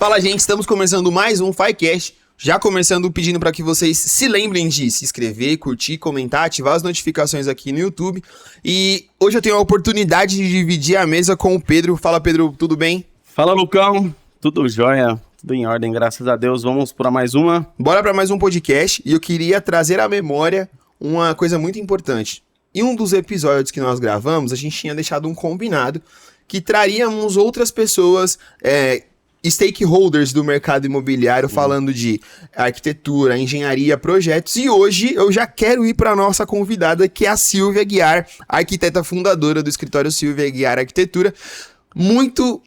Fala, gente, estamos começando mais um FiCast. Já começando pedindo para que vocês se lembrem de se inscrever, curtir, comentar, ativar as notificações aqui no YouTube. E hoje eu tenho a oportunidade de dividir a mesa com o Pedro. Fala, Pedro, tudo bem? Fala, Lucão. Tudo jóia, tudo em ordem, graças a Deus. Vamos para mais uma? Bora para mais um podcast e eu queria trazer à memória uma coisa muito importante. Em um dos episódios que nós gravamos, a gente tinha deixado um combinado que traríamos outras pessoas, stakeholders do mercado imobiliário, falando de arquitetura, engenharia, projetos. E hoje eu já quero ir para a nossa convidada, que é a Silvia Guiar, arquiteta fundadora do escritório Silvia Guiar Arquitetura.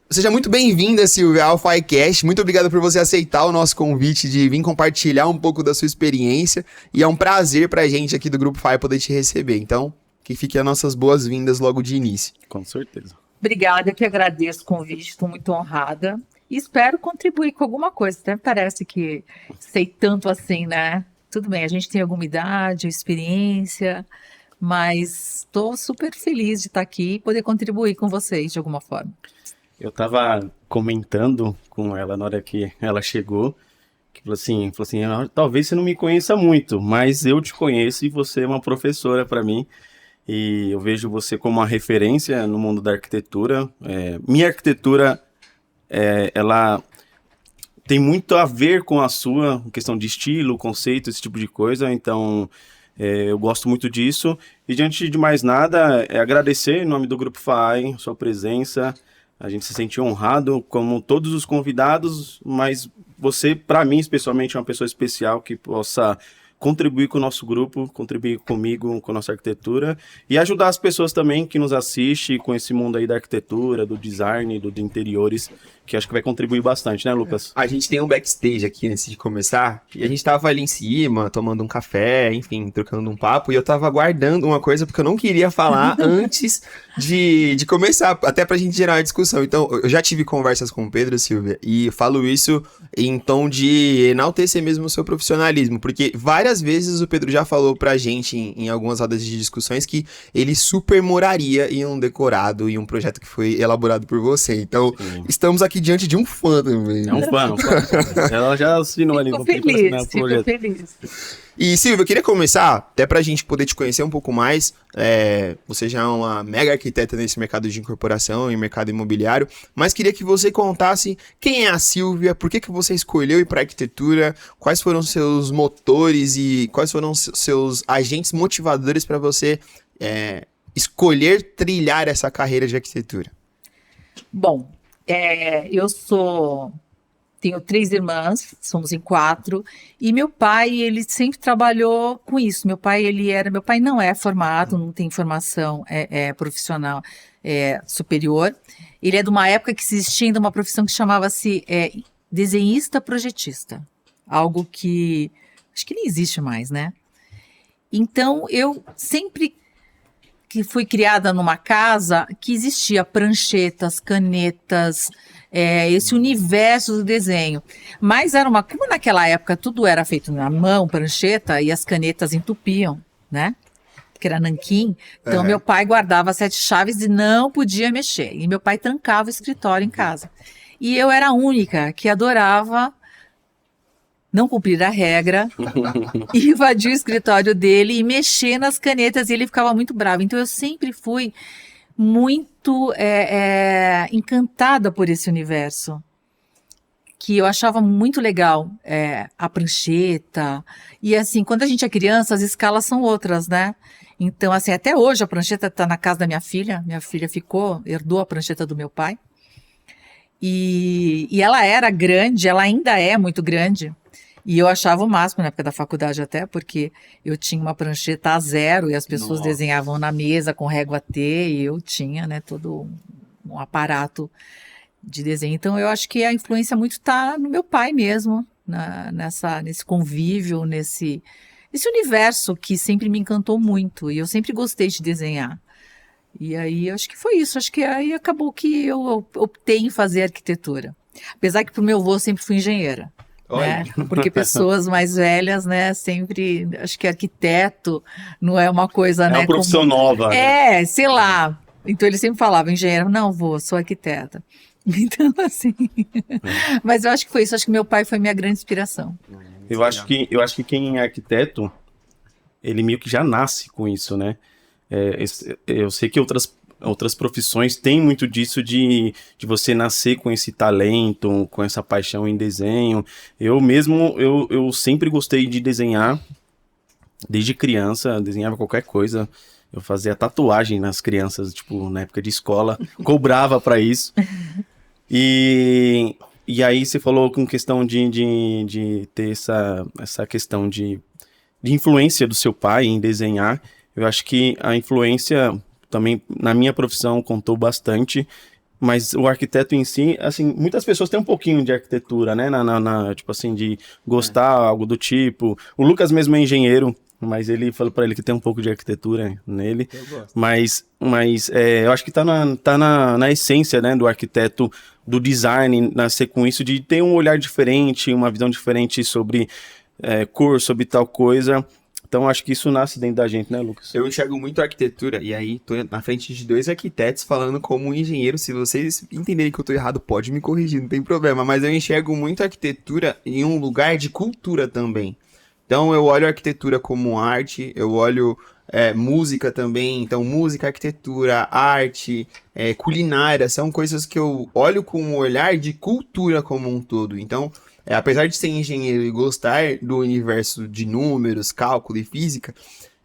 Seja muito bem-vinda, Silvia, ao FiCast. Muito obrigado por você aceitar o nosso convite de vir compartilhar um pouco da sua experiência. E é um prazer pra gente aqui do Grupo Fi poder te receber. Então, que fiquem as nossas boas-vindas logo de início. Com certeza. Obrigada, eu que agradeço o convite, estou muito honrada. E espero contribuir com alguma coisa. Até parece que sei tanto assim, né? Tudo bem, a gente tem alguma idade, experiência, mas estou super feliz de estar aqui e poder contribuir com vocês de alguma forma. Eu estava comentando com ela na hora que ela chegou, que falou assim, talvez você não me conheça muito, mas eu te conheço e você é uma professora para mim. E eu vejo você como uma referência no mundo da arquitetura. Minha arquitetura, ela tem muito a ver com a sua, questão de estilo, conceito, esse tipo de coisa. Então, eu gosto muito disso. E diante de mais nada, agradecer em nome do Grupo FAI, a sua presença. A gente se sente honrado, como todos os convidados, mas você, para mim, especialmente, é uma pessoa especial que possa contribuir com o nosso grupo, contribuir comigo, com a nossa arquitetura e ajudar as pessoas também que nos assistem com esse mundo aí da arquitetura, do design, de interiores, que acho que vai contribuir bastante, né, Lucas? A gente tem um backstage aqui antes de começar e a gente tava ali em cima, tomando um café, enfim, trocando um papo, e eu tava guardando uma coisa porque eu não queria falar antes de começar, até pra gente gerar uma discussão. Então, eu já tive conversas com o Pedro, Silvia, e falo isso em tom de enaltecer mesmo o seu profissionalismo, porque várias vezes o Pedro já falou pra gente em algumas rodas de discussões que ele super moraria em um decorado, em um projeto que foi elaborado por você. Então, estamos aqui diante de um fã também. É um fã. Ela já assinou ali. Fico feliz. E Silvia, eu queria começar, até pra gente poder te conhecer um pouco mais. Você já é uma mega arquiteta nesse mercado de incorporação e mercado imobiliário, mas queria que você contasse quem é a Silvia, por que você escolheu ir pra arquitetura, quais foram seus motores e quais foram seus agentes motivadores para você escolher trilhar essa carreira de arquitetura. Bom, tenho 3 irmãs, somos em 4, e meu pai, ele sempre trabalhou com isso. Meu pai não é formado, não tem formação profissional superior. Ele é de uma época que existia ainda uma profissão que chamava-se desenhista projetista, algo que acho que nem existe mais, né? Então, eu sempre que fui criada numa casa que existia pranchetas, canetas, esse universo do desenho. Mas como naquela época tudo era feito na mão, prancheta, e as canetas entupiam, né? Que era nanquim. Então, meu pai guardava 7 chaves e não podia mexer. E meu pai trancava o escritório em casa. E eu era a única que adorava não cumprir a regra, invadir o escritório dele e mexer nas canetas, e ele ficava muito bravo. Então, eu sempre fui muito encantada por esse universo, que eu achava muito legal, a prancheta. E assim, quando a gente é criança, as escalas são outras, né? Então, assim, até hoje a prancheta está na casa da minha filha herdou a prancheta do meu pai. E ela era grande, ela ainda é muito grande. E eu achava o máximo na época da faculdade até, porque eu tinha uma prancheta A0 e as pessoas desenhavam na mesa com régua T, e eu tinha, né, todo um aparato de desenho. Então, eu acho que a influência muito está no meu pai mesmo, nesse convívio, nesse universo que sempre me encantou muito, e eu sempre gostei de desenhar. E aí, acho que foi isso. Acho que aí acabou que eu optei em fazer arquitetura. Apesar que pro meu avô sempre fui engenheira. Né? Porque pessoas mais velhas, né, sempre, acho que arquiteto não é uma coisa, né? É uma profissão nova. Sei lá. Então ele sempre falava, engenheiro, não vou, sou arquiteta. Então, assim. Mas eu acho que foi isso. Acho que meu pai foi minha grande inspiração. Eu acho que quem é arquiteto, ele meio que já nasce com isso, né? Eu sei que outras profissões têm muito disso de você nascer com esse talento, com essa paixão em desenho. Eu mesmo, eu sempre gostei de desenhar, desde criança, desenhava qualquer coisa. Eu fazia tatuagem nas crianças, tipo, na época de escola, cobrava pra isso. E aí você falou com questão de ter essa questão de influência do seu pai em desenhar. Eu acho que a influência também na minha profissão contou bastante, mas o arquiteto em si, assim, muitas pessoas têm um pouquinho de arquitetura, né, tipo assim, de gostar, algo do tipo. O Lucas mesmo é engenheiro, mas ele falou pra ele que tem um pouco de arquitetura nele. Eu gosto. Mas eu acho que tá na essência, né, do arquiteto, do design, nascer com isso, de ter um olhar diferente, uma visão diferente sobre cor, sobre tal coisa. Então acho que isso nasce dentro da gente, né, Lucas? Eu enxergo muito a arquitetura, e aí tô na frente de dois arquitetos falando como engenheiro. Se vocês entenderem que eu tô errado, pode me corrigir, não tem problema. Mas eu enxergo muito a arquitetura em um lugar de cultura também. Então eu olho a arquitetura como arte, eu olho música também. Então música, arquitetura, arte, culinária, são coisas que eu olho com um olhar de cultura como um todo. Então, apesar de ser engenheiro e gostar do universo de números, cálculo e física,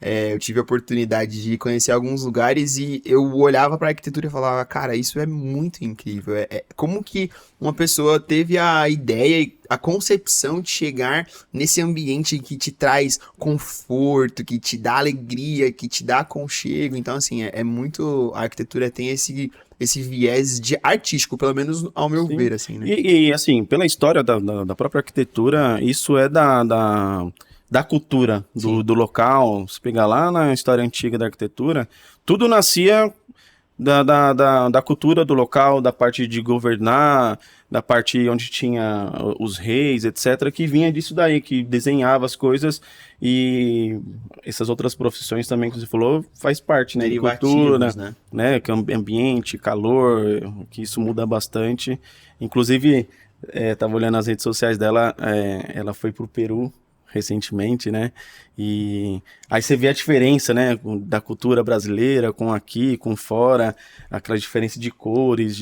eu tive a oportunidade de conhecer alguns lugares e eu olhava para a arquitetura e falava, cara, isso é muito incrível. Como que uma pessoa teve a ideia e a concepção de chegar nesse ambiente que te traz conforto, que te dá alegria, que te dá aconchego. Então, assim, muito... A arquitetura tem esse viés de artístico, pelo menos ao meu Sim. ver, assim, né? E assim, pela história da própria arquitetura, isso é da cultura do local. Se pegar lá na história antiga da arquitetura, tudo nascia da cultura do local, da parte de governar, da parte onde tinha os reis, etc., que vinha disso daí, que desenhava as coisas, e essas outras profissões também que você falou, faz parte, né, de cultura, né, ambiente, calor, que isso muda bastante. Inclusive, tava olhando as redes sociais dela, ela foi pro Peru recentemente, né, e aí você vê a diferença, né, da cultura brasileira com aqui, com fora, aquela diferença de cores,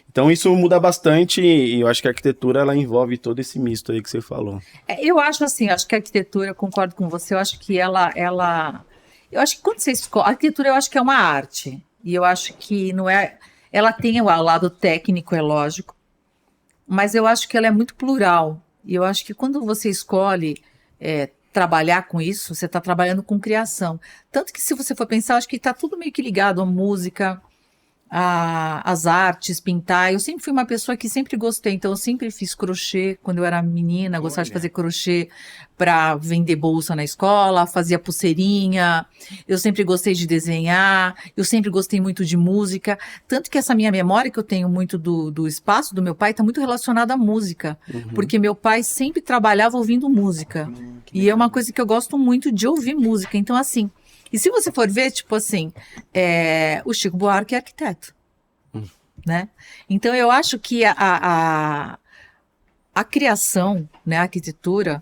então isso muda bastante, e eu acho que a arquitetura, ela envolve todo esse misto aí que você falou. Eu acho assim, acho que a arquitetura, eu concordo com você, eu acho que eu acho que quando você escolhe, a arquitetura eu acho que é uma arte, e eu acho que não é, ela tem o lado técnico, é lógico, mas eu acho que ela é muito plural, e eu acho que quando você escolhe trabalhar com isso, você está trabalhando com criação. Tanto que se você for pensar, acho que está tudo meio que ligado à música, às artes, pintar. Eu sempre fui uma pessoa que sempre gostei, então eu sempre fiz crochê quando eu era menina, gostava de fazer crochê para vender bolsa na escola, fazia pulseirinha, eu sempre gostei de desenhar, eu sempre gostei muito de música, tanto que essa minha memória que eu tenho muito do espaço do meu pai está muito relacionada à música, porque meu pai sempre trabalhava ouvindo música, e é uma coisa que eu gosto muito de ouvir música, então assim, e se você for ver, tipo assim, o Chico Buarque é arquiteto, né? Então eu acho que a criação, né, a arquitetura,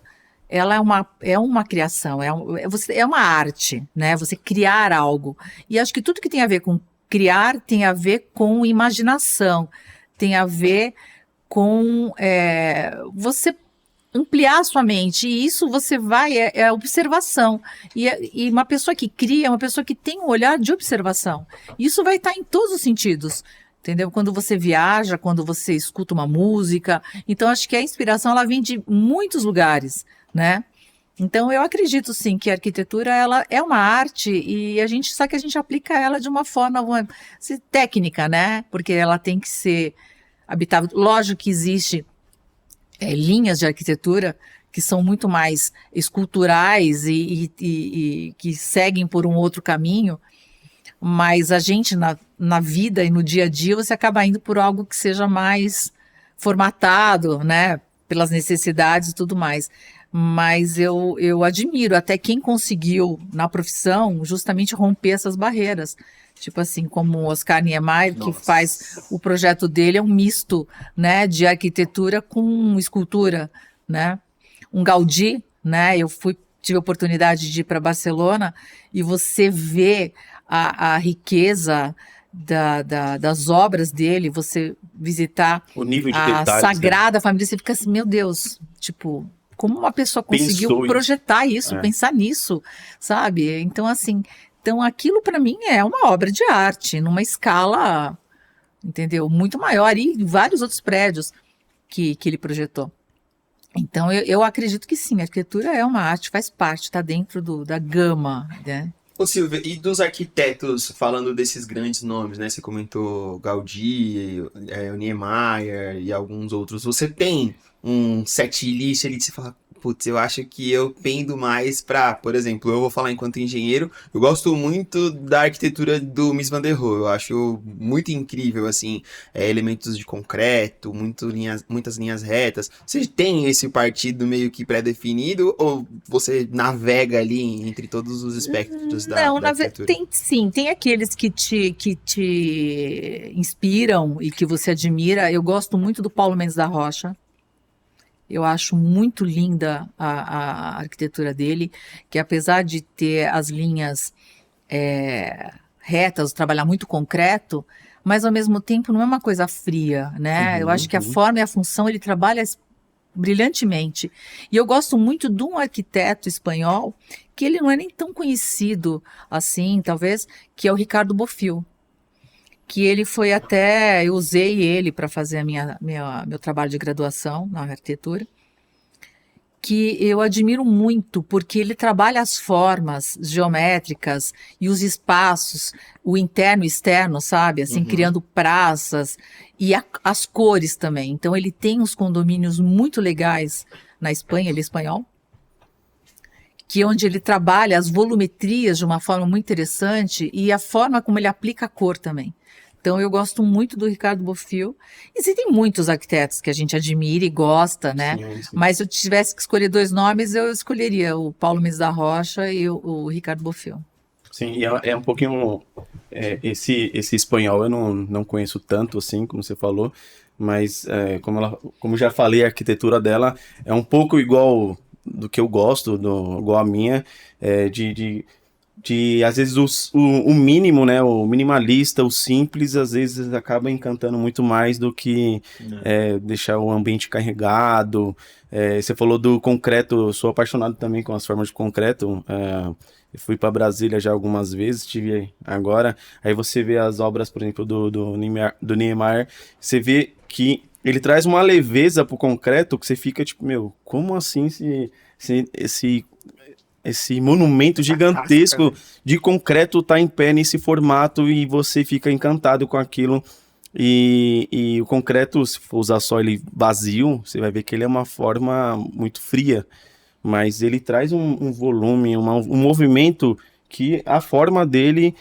ela é uma criação, é uma arte, né? Você criar algo. E acho que tudo que tem a ver com criar tem a ver com imaginação, tem a ver com você ampliar a sua mente, e isso você vai, é observação, e uma pessoa que cria é uma pessoa que tem um olhar de observação, isso vai estar em todos os sentidos, entendeu? Quando você viaja, quando você escuta uma música, então acho que a inspiração ela vem de muitos lugares, né? Então eu acredito sim que a arquitetura ela é uma arte, e só que a gente aplica ela de uma forma técnica, né? Porque ela tem que ser habitável, lógico que existe linhas de arquitetura que são muito mais esculturais e que seguem por um outro caminho, mas a gente na vida e no dia a dia você acaba indo por algo que seja mais formatado, né, pelas necessidades e tudo mais. Mas eu admiro até quem conseguiu, na profissão, justamente romper essas barreiras. Tipo assim, como o Oscar Niemeyer, que Nossa. faz o projeto dele, é um misto, né, de arquitetura com escultura, né? Um Gaudí, né? Tive a oportunidade de ir para Barcelona e você vê a riqueza das obras dele, você visitar O nível de a detalhes, né? Sagrada Família, você fica assim, meu Deus, tipo, como uma pessoa conseguiu Pensou isso. projetar isso, É. pensar nisso, sabe? Então, assim, aquilo para mim é uma obra de arte, numa escala, entendeu? Muito maior, e vários outros prédios que ele projetou. Então, eu acredito que sim, a arquitetura é uma arte, faz parte, está dentro da gama, né? Ô Silvia, e dos arquitetos, falando desses grandes nomes, né? Você comentou Gaudí, o Niemeyer e alguns outros. Você tem um set list ali de você falar, putz, eu acho que eu pendo mais pra, por exemplo, eu vou falar enquanto engenheiro, eu gosto muito da arquitetura do Mies van der Rohe, eu acho muito incrível, assim, elementos de concreto, muitas linhas retas. Você tem esse partido meio que pré-definido ou você navega ali entre todos os espectros da Não, arquitetura? tem aqueles que te inspiram e que você admira. Eu gosto muito do Paulo Mendes da Rocha. Eu acho muito linda a arquitetura dele, que apesar de ter as linhas retas, trabalhar muito concreto, mas ao mesmo tempo não é uma coisa fria, né? Eu acho que a forma e a função ele trabalha brilhantemente. E eu gosto muito de um arquiteto espanhol, que ele não é nem tão conhecido assim, talvez, que é o Ricardo Bofill. Que ele foi até, eu usei ele para fazer meu trabalho de graduação na arquitetura, que eu admiro muito, porque ele trabalha as formas geométricas e os espaços, o interno e externo, sabe? Assim, criando praças e as cores também. Então, ele tem uns condomínios muito legais na Espanha, ele é espanhol, que onde ele trabalha as volumetrias de uma forma muito interessante e a forma como ele aplica a cor também. Então, eu gosto muito do Ricardo Bofill. Existem muitos arquitetos que a gente admira e gosta, né? Sim. Mas se eu tivesse que escolher dois nomes, eu escolheria o Paulo Mendes da Rocha e o Ricardo Bofill. Sim, e é um pouquinho... esse espanhol eu não conheço tanto, assim, como você falou, mas como eu já falei, a arquitetura dela é um pouco igual do que eu gosto, igual a minha, às vezes o mínimo, né, o minimalista, o simples, às vezes acaba encantando muito mais do que deixar o ambiente carregado. Você falou do concreto, eu sou apaixonado também com as formas de concreto. Eu fui para Brasília já algumas vezes, estive agora. Aí você vê as obras, por exemplo, do Niemeyer, você vê que ele traz uma leveza pro concreto que você fica tipo, meu, como assim esse monumento gigantesco de concreto tá em pé nesse formato e você fica encantado com aquilo. E o concreto, se for usar só ele vazio, você vai ver que ele é uma forma muito fria, mas ele traz um volume, um movimento que a forma dele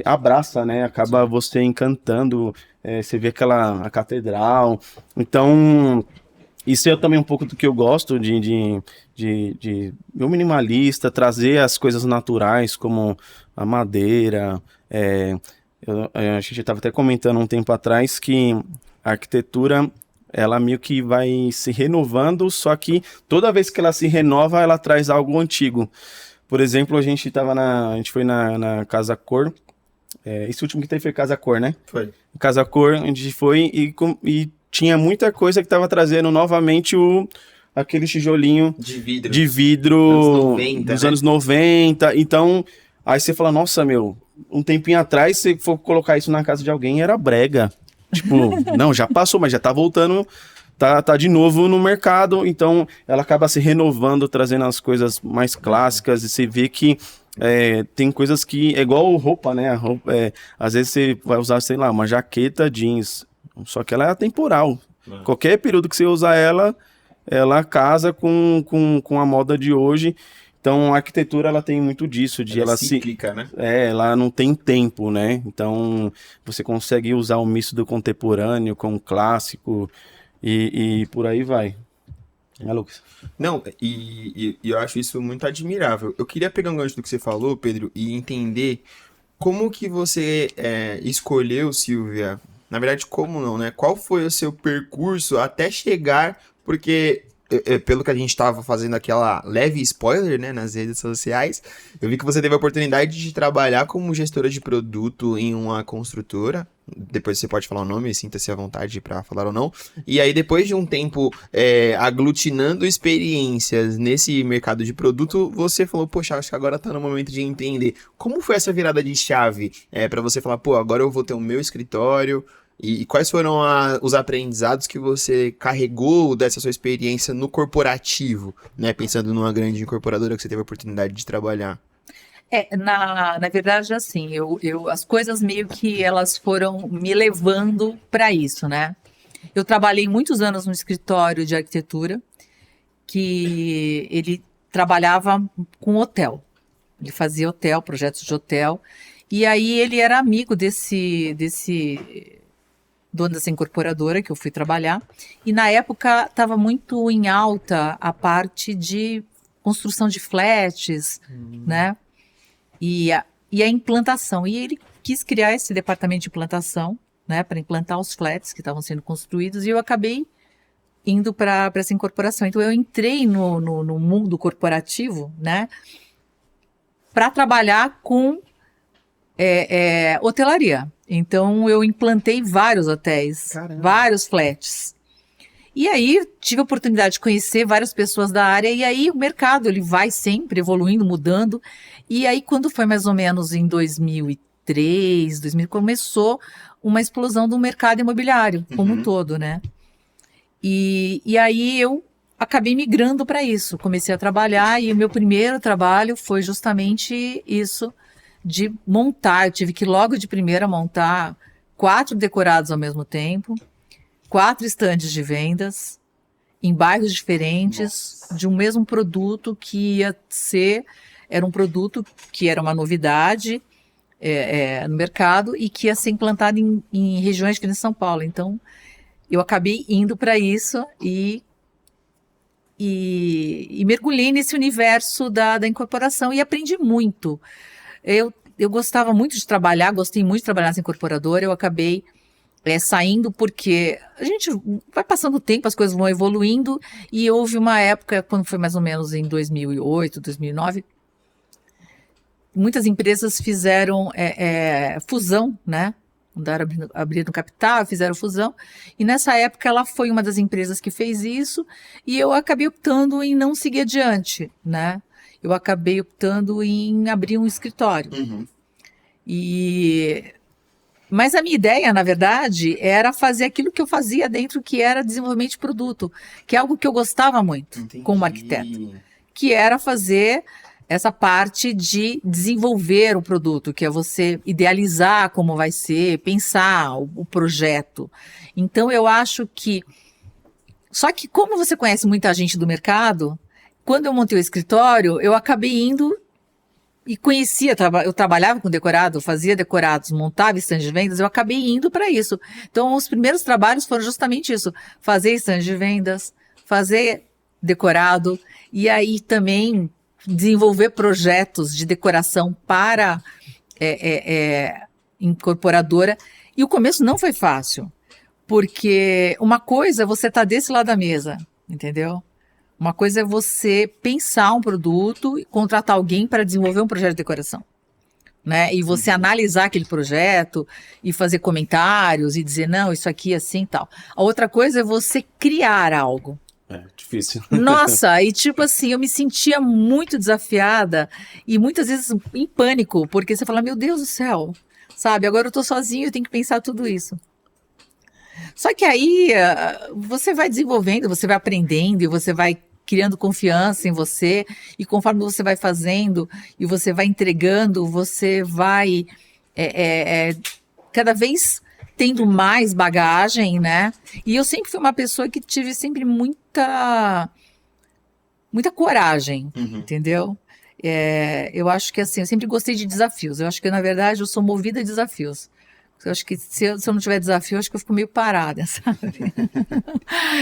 abraça, né? Acaba você encantando, você vê a catedral. Então, isso é também um pouco do que eu gosto de meu minimalista, trazer as coisas naturais, como a madeira. A gente estava até comentando um tempo atrás que a arquitetura, ela meio que vai se renovando, só que toda vez que ela se renova, ela traz algo antigo. Por exemplo, a gente foi na Casa Cor, esse último que teve foi Casa Cor, né? Foi. Casa Cor, a gente foi e tinha muita coisa que estava trazendo novamente aquele tijolinho de vidro dos anos 90. Então, aí você fala, nossa, meu, um tempinho atrás, se for colocar isso na casa de alguém, era brega. Tipo, não, já passou, mas já tá voltando, tá de novo no mercado. Então, ela acaba se renovando, trazendo as coisas mais clássicas, e você vê que tem coisas que é igual roupa, né? A roupa, às vezes você vai usar, sei lá, uma jaqueta jeans, só que ela é atemporal. Qualquer período que você usar ela casa com a moda de hoje. Então, a arquitetura, ela tem muito disso, ela é cíclica, né? Ela não tem tempo, né? Então, você consegue usar o misto do contemporâneo com o clássico e por aí vai. É, Lucas? Não, e eu acho isso muito admirável. Eu queria pegar um gancho do que você falou, Pedro, e entender como que você escolheu, Silvia? Na verdade, como não, né? Qual foi o seu percurso até chegar? Porque, pelo que a gente estava fazendo aquela leve spoiler, né, nas redes sociais, eu vi que você teve a oportunidade de trabalhar como gestora de produto em uma construtora. Depois você pode falar o nome, sinta-se à vontade para falar ou não. E aí, depois de um tempo aglutinando experiências nesse mercado de produto, você falou, poxa, acho que agora tá no momento de empreender. Como foi essa virada de chave para você falar, pô, agora eu vou ter o meu escritório? E quais foram os aprendizados que você carregou dessa sua experiência no corporativo, né? Pensando numa grande incorporadora que você teve a oportunidade de trabalhar. Na verdade, assim, as coisas meio que elas foram me levando para isso, né? Eu trabalhei muitos anos no escritório de arquitetura, que ele trabalhava com hotel. Ele fazia hotel, projetos de hotel. E aí ele era amigo desse dono dessa incorporadora que eu fui trabalhar. E na época estava muito em alta a parte de construção de flats, né? E a implantação. E ele quis criar esse departamento de implantação, né, para implantar os flats que estavam sendo construídos, e eu acabei indo para essa incorporação. Então, eu entrei no mundo corporativo, né, para trabalhar com hotelaria. Então, eu implantei vários hotéis, Caramba. vários flats. E aí, tive a oportunidade de conhecer várias pessoas da área, e aí o mercado, ele vai sempre evoluindo, mudando. E aí, quando foi mais ou menos em 2003, 2000, começou uma explosão do mercado imobiliário, como um todo, né? E aí, eu acabei migrando para isso. Comecei a trabalhar, e o meu primeiro trabalho foi justamente isso, de montar. Eu tive que logo de primeira montar 4 decorados ao mesmo tempo, 4 estandes de vendas em bairros diferentes. Nossa. De um mesmo produto que era um produto que era uma novidade no mercado e que ia ser implantado em regiões diferentes de São Paulo. Então, eu acabei indo para isso e mergulhei nesse universo da incorporação e aprendi muito. Eu gostava muito de trabalhar, gostei muito de trabalhar nessa incorporadora. Eu acabei saindo porque a gente vai passando o tempo, as coisas vão evoluindo, e houve uma época, quando foi mais ou menos em 2008, 2009, muitas empresas fizeram fusão, né? Abriram capital, fizeram fusão, e nessa época ela foi uma das empresas que fez isso, e eu acabei optando em não seguir adiante, né? Eu acabei optando em abrir um escritório. Uhum. Mas a minha ideia, na verdade, era fazer aquilo que eu fazia dentro, que era desenvolvimento de produto, que é algo que eu gostava muito. Entendi. Como arquiteto, que era fazer essa parte de desenvolver o produto, que é você idealizar como vai ser, pensar o projeto. Então, eu acho que... Só que como você conhece muita gente do mercado, quando eu montei o escritório, eu acabei indo e conhecia, eu trabalhava com decorado, fazia decorados, montava stand de vendas, eu acabei indo para isso. Então, os primeiros trabalhos foram justamente isso, fazer stand de vendas, fazer decorado, e aí também desenvolver projetos de decoração para incorporadora. E o começo não foi fácil, porque uma coisa é você estar desse lado da mesa, entendeu? Uma coisa é você pensar um produto e contratar alguém para desenvolver um projeto de decoração, né? E você analisar aquele projeto e fazer comentários e dizer, não, isso aqui é assim e tal. A outra coisa é você criar algo. É difícil. Nossa, e tipo assim, eu me sentia muito desafiada e muitas vezes em pânico, porque você fala, meu Deus do céu, sabe? Agora eu tô sozinho, eu tenho que pensar tudo isso. Só que aí você vai desenvolvendo, você vai aprendendo e você vai criando confiança em você, e conforme você vai fazendo e você vai entregando, você vai cada vez tendo mais bagagem, né? E eu sempre fui uma pessoa que tive sempre muita coragem, entendeu? Eu acho que assim, eu sempre gostei de desafios. Eu acho que, na verdade, eu sou movida a desafios. Eu acho que se eu não tiver desafio, eu acho que eu fico meio parada, sabe?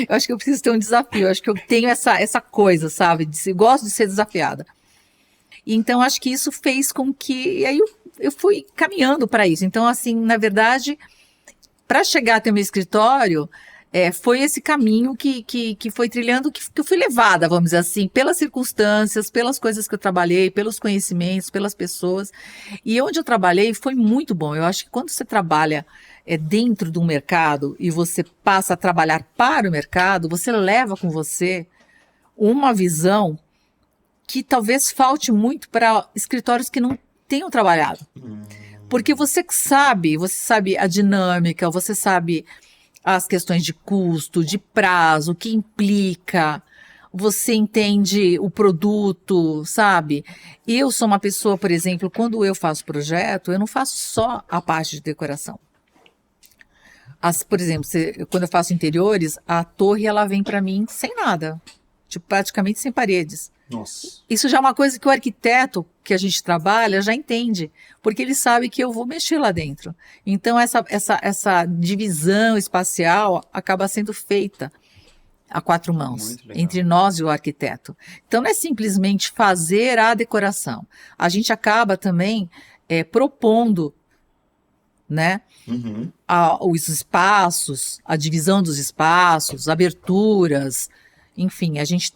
Eu acho que eu preciso ter um desafio, eu acho que eu tenho essa coisa, sabe? Gosto de ser desafiada. Então, acho que isso fez com que... E aí eu fui caminhando para isso. Então, assim, na verdade, para chegar até o meu escritório, foi esse caminho que foi trilhando, que eu fui levada, vamos dizer assim, pelas circunstâncias, pelas coisas que eu trabalhei, pelos conhecimentos, pelas pessoas. E onde eu trabalhei foi muito bom. Eu acho que quando você trabalha dentro de um mercado e você passa a trabalhar para o mercado, você leva com você uma visão que talvez falte muito para escritórios que não tenham trabalhado. Porque você sabe a dinâmica, você sabe as questões de custo, de prazo, o que implica, você entende o produto, sabe? Eu sou uma pessoa, por exemplo, quando eu faço projeto, eu não faço só a parte de decoração. Por exemplo, quando eu faço interiores, a torre ela vem para mim sem nada, tipo, praticamente sem paredes. Nossa. Isso já é uma coisa que o arquiteto que a gente trabalha já entende, porque ele sabe que eu vou mexer lá dentro. Então, essa divisão espacial acaba sendo feita a quatro mãos, entre nós e o arquiteto. Então, não é simplesmente fazer a decoração. A gente acaba também propondo, né, os espaços, a divisão dos espaços, aberturas, enfim, a gente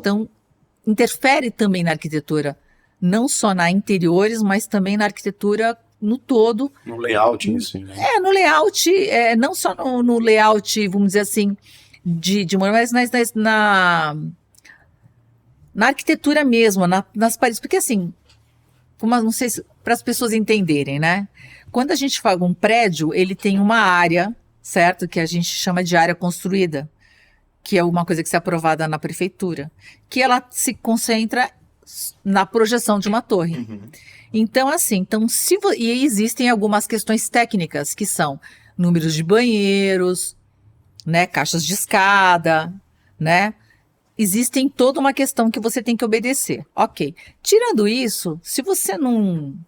interfere também na arquitetura, não só na interiores, mas também na arquitetura no todo. No layout, isso, né? No layout, não só no layout, vamos dizer assim, mas na arquitetura mesmo, nas paredes, porque assim, não sei se para as pessoas entenderem, né? Quando a gente fala um prédio, ele tem uma área, certo? Que a gente chama de área construída, que é uma coisa que é aprovada na prefeitura, que ela se concentra na projeção de uma torre. Então, assim, e existem algumas questões técnicas, que são números de banheiros, né, caixas de escada, né? Existem toda uma questão que você tem que obedecer. Ok. Tirando isso, se você não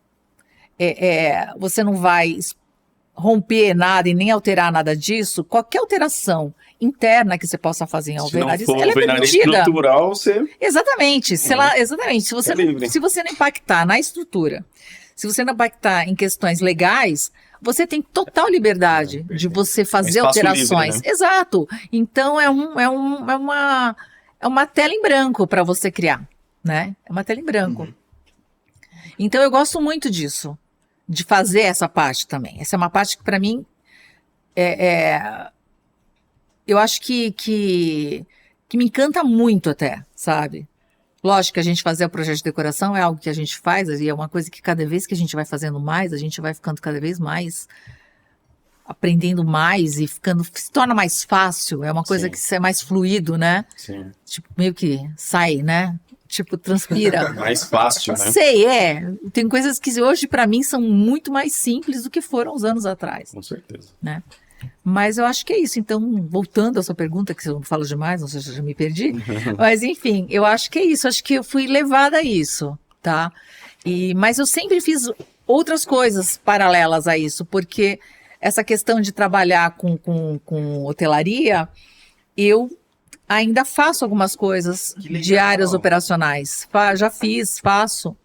vai romper nada e nem alterar nada disso, qualquer alteração interna que você possa fazer em alvenaria, ela é permitida. Estrutural, você... Exatamente. Exatamente. Se você não impactar na estrutura, se você não impactar em questões legais, você tem total liberdade de você fazer alterações. Livre, né? Exato. Então é uma tela em branco para você criar, né? É uma tela em branco. Então eu gosto muito disso, de fazer essa parte também. Essa é uma parte que para mim eu acho que me encanta muito até, sabe? Lógico que a gente fazer o projeto de decoração é algo que a gente faz, e é uma coisa que cada vez que a gente vai fazendo mais, a gente vai ficando cada vez mais, aprendendo mais e se torna mais fácil, é uma coisa que é mais fluido, né? Sim. Tipo, meio que sai, né? Tipo, transpira. Mais fácil, né? Sei, tem coisas que hoje para mim são muito mais simples do que foram uns anos atrás. Com certeza. Né? Mas eu acho que é isso. Então, voltando à sua pergunta, que eu não falo demais, não sei se eu já me perdi. Mas, enfim, eu acho que é isso. Acho que eu fui levada a isso, tá? Mas eu sempre fiz outras coisas paralelas a isso, porque essa questão de trabalhar com hotelaria, eu ainda faço algumas coisas de áreas operacionais. Faço.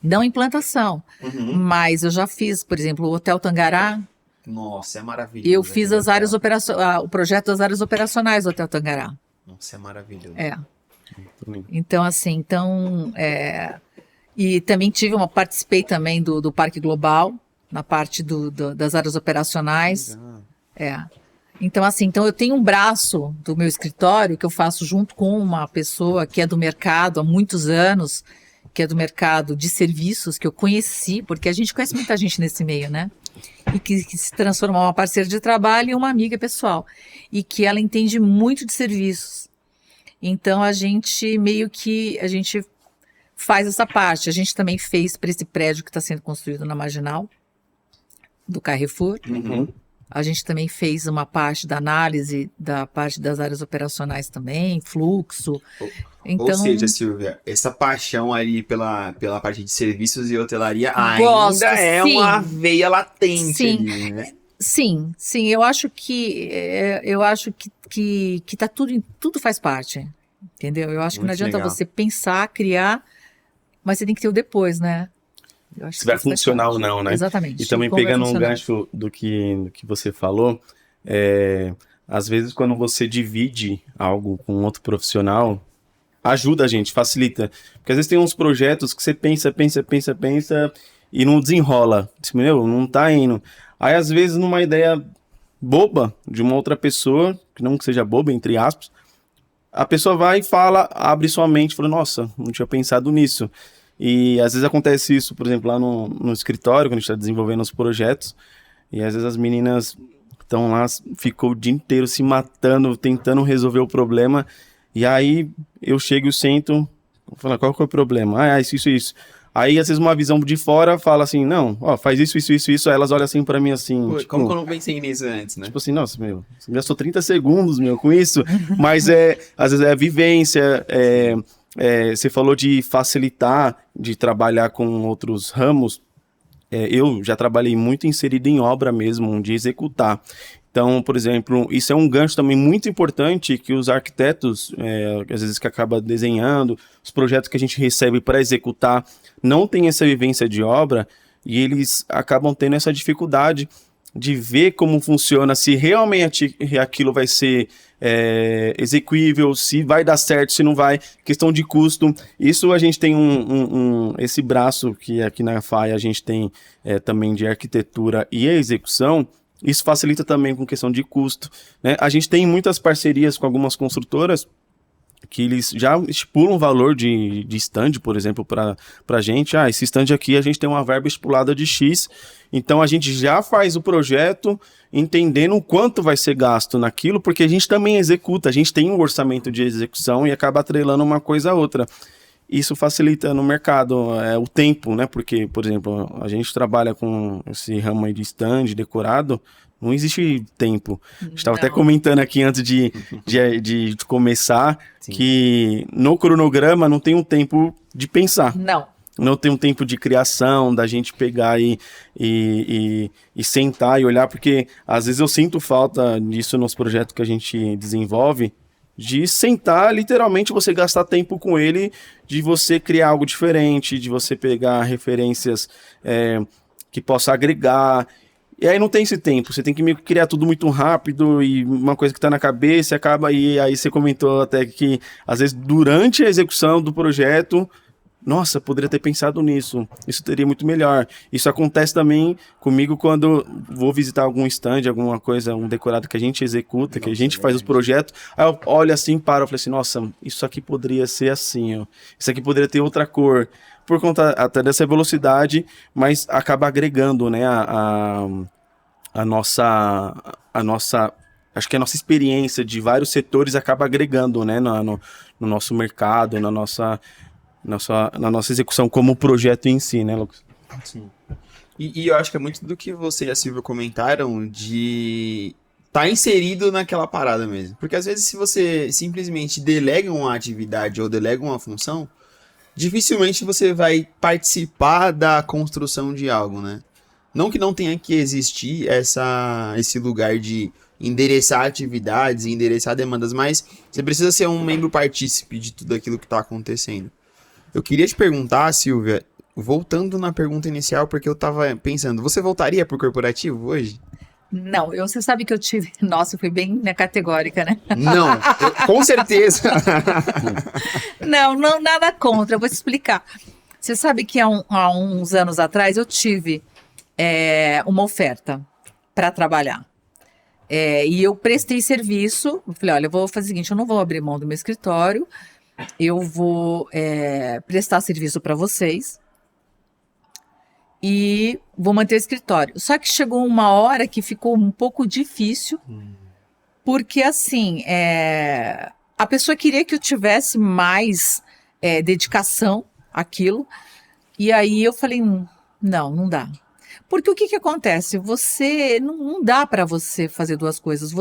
Não implantação, mas eu já fiz, por exemplo, o Hotel Tangará. Nossa, é maravilhoso. Eu fiz as áreas o projeto das áreas operacionais do Hotel Tangará. Nossa, é maravilhoso. Então, assim, e também participei também do Parque Global, na parte das áreas operacionais. Então, assim, eu tenho um braço do meu escritório que eu faço junto com uma pessoa que é do mercado há muitos anos, que é do mercado de serviços, que eu conheci, porque a gente conhece muita gente nesse meio, né? E que se transformou em uma parceira de trabalho e uma amiga pessoal. E que ela entende muito de serviços. Então, a gente faz essa parte. A gente também fez para esse prédio que está sendo construído na Marginal, do Carrefour. A gente também fez uma parte da análise da parte das áreas operacionais também, fluxo. Então, Ou seja, Silvia, essa paixão ali pela parte de serviços e hotelaria gosto, ainda é sim. uma veia latente Sim. ali, né? Sim, eu acho que tá tudo faz parte, entendeu? Eu acho que não Muito adianta legal. você pensar, criar, mas você tem que ter o depois, né? Eu acho Se que vai isso faz funcionar parte. ou não, né? Exatamente. E também Como vai pegando um funcionar. gancho do que você falou, às vezes quando você divide algo com outro profissional, ajuda a gente, facilita. Porque às vezes tem uns projetos que você pensa e não desenrola. Meu, não tá indo. Aí às vezes numa ideia boba de uma outra pessoa, que não que seja boba, entre aspas, a pessoa vai e fala, abre sua mente, fala, nossa, não tinha pensado nisso. E às vezes acontece isso, por exemplo, lá no escritório, quando a gente está desenvolvendo os projetos, e às vezes as meninas estão lá, ficam o dia inteiro se matando, tentando resolver o problema, e aí eu chego e sento, falo, qual que é o problema? Ah, isso. Aí, às vezes, uma visão de fora fala assim, não, ó, faz isso. Aí elas olham assim pra mim, assim, Pô, tipo... como que eu não pensei nisso antes, né? Tipo assim, nossa, meu, você gastou 30 segundos, meu, com isso. Mas às vezes é vivência, você falou de facilitar, de trabalhar com outros ramos. Eu já trabalhei muito inserido em obra mesmo, de executar. Então, por exemplo, isso é um gancho também muito importante que os arquitetos, às vezes que acaba desenhando, os projetos que a gente recebe para executar, não tem essa vivência de obra e eles acabam tendo essa dificuldade de ver como funciona, se realmente aquilo vai ser execuível, se vai dar certo, se não vai, questão de custo. Isso a gente tem esse braço que aqui na FAI a gente tem também de arquitetura e execução. Isso facilita também com questão de custo, né? A gente tem muitas parcerias com algumas construtoras que eles já estipulam um valor de stand, por exemplo, para a gente. Esse stand aqui a gente tem uma verba estipulada de X, então a gente já faz o projeto entendendo o quanto vai ser gasto naquilo, porque a gente também executa, a gente tem um orçamento de execução e acaba atrelando uma coisa a outra. Isso facilita no mercado o tempo, né? Porque, por exemplo, a gente trabalha com esse ramo aí de stand, decorado, não existe tempo. A gente estava até comentando aqui antes de começar, sim, que no cronograma não tem um tempo de pensar. Não tem um tempo de criação, da gente pegar e sentar e olhar, porque às vezes eu sinto falta disso nos projetos que a gente desenvolve, de sentar, literalmente, você gastar tempo com ele, de você criar algo diferente, de você pegar referências que possa agregar. E aí não tem esse tempo, você tem que meio que criar tudo muito rápido e uma coisa que tá na cabeça acaba, e aí você comentou até que, às vezes, durante a execução do projeto, nossa, poderia ter pensado nisso, isso teria muito melhor. Isso acontece também comigo quando vou visitar algum stand, alguma coisa, um decorado que a gente executa, que a gente faz os projetos, aí eu olho assim, paro, eu falo assim, nossa, isso aqui poderia ser assim, ó. Isso aqui poderia ter outra cor, por conta até dessa velocidade, mas acaba agregando, né, a nossa, acho que a nossa experiência de vários setores acaba agregando, né, no nosso mercado, na nossa execução como projeto em si, né, Lucas? Sim. E eu acho que é muito do que você e a Silvia comentaram de estar inserido naquela parada mesmo. Porque às vezes se você simplesmente delega uma atividade ou delega uma função, dificilmente você vai participar da construção de algo, né? Não que não tenha que existir esse lugar de endereçar atividades e endereçar demandas, mas você precisa ser um membro partícipe de tudo aquilo que está acontecendo. Eu queria te perguntar, Silvia, voltando na pergunta inicial, porque eu tava pensando, você voltaria pro corporativo hoje? Não, você sabe que eu tive... Nossa, eu fui bem categórica, né? Não, com certeza. Não, nada contra, eu vou te explicar. Você sabe que há uns anos atrás eu tive uma oferta para trabalhar. E eu prestei serviço, eu falei, olha, eu vou fazer o seguinte, eu não vou abrir mão do meu escritório, eu vou prestar serviço para vocês e vou manter o escritório. Só que chegou uma hora que ficou um pouco difícil, porque assim, a pessoa queria que eu tivesse mais dedicação àquilo, e aí eu falei, não dá. Porque o que acontece? Você, não dá para você fazer duas coisas.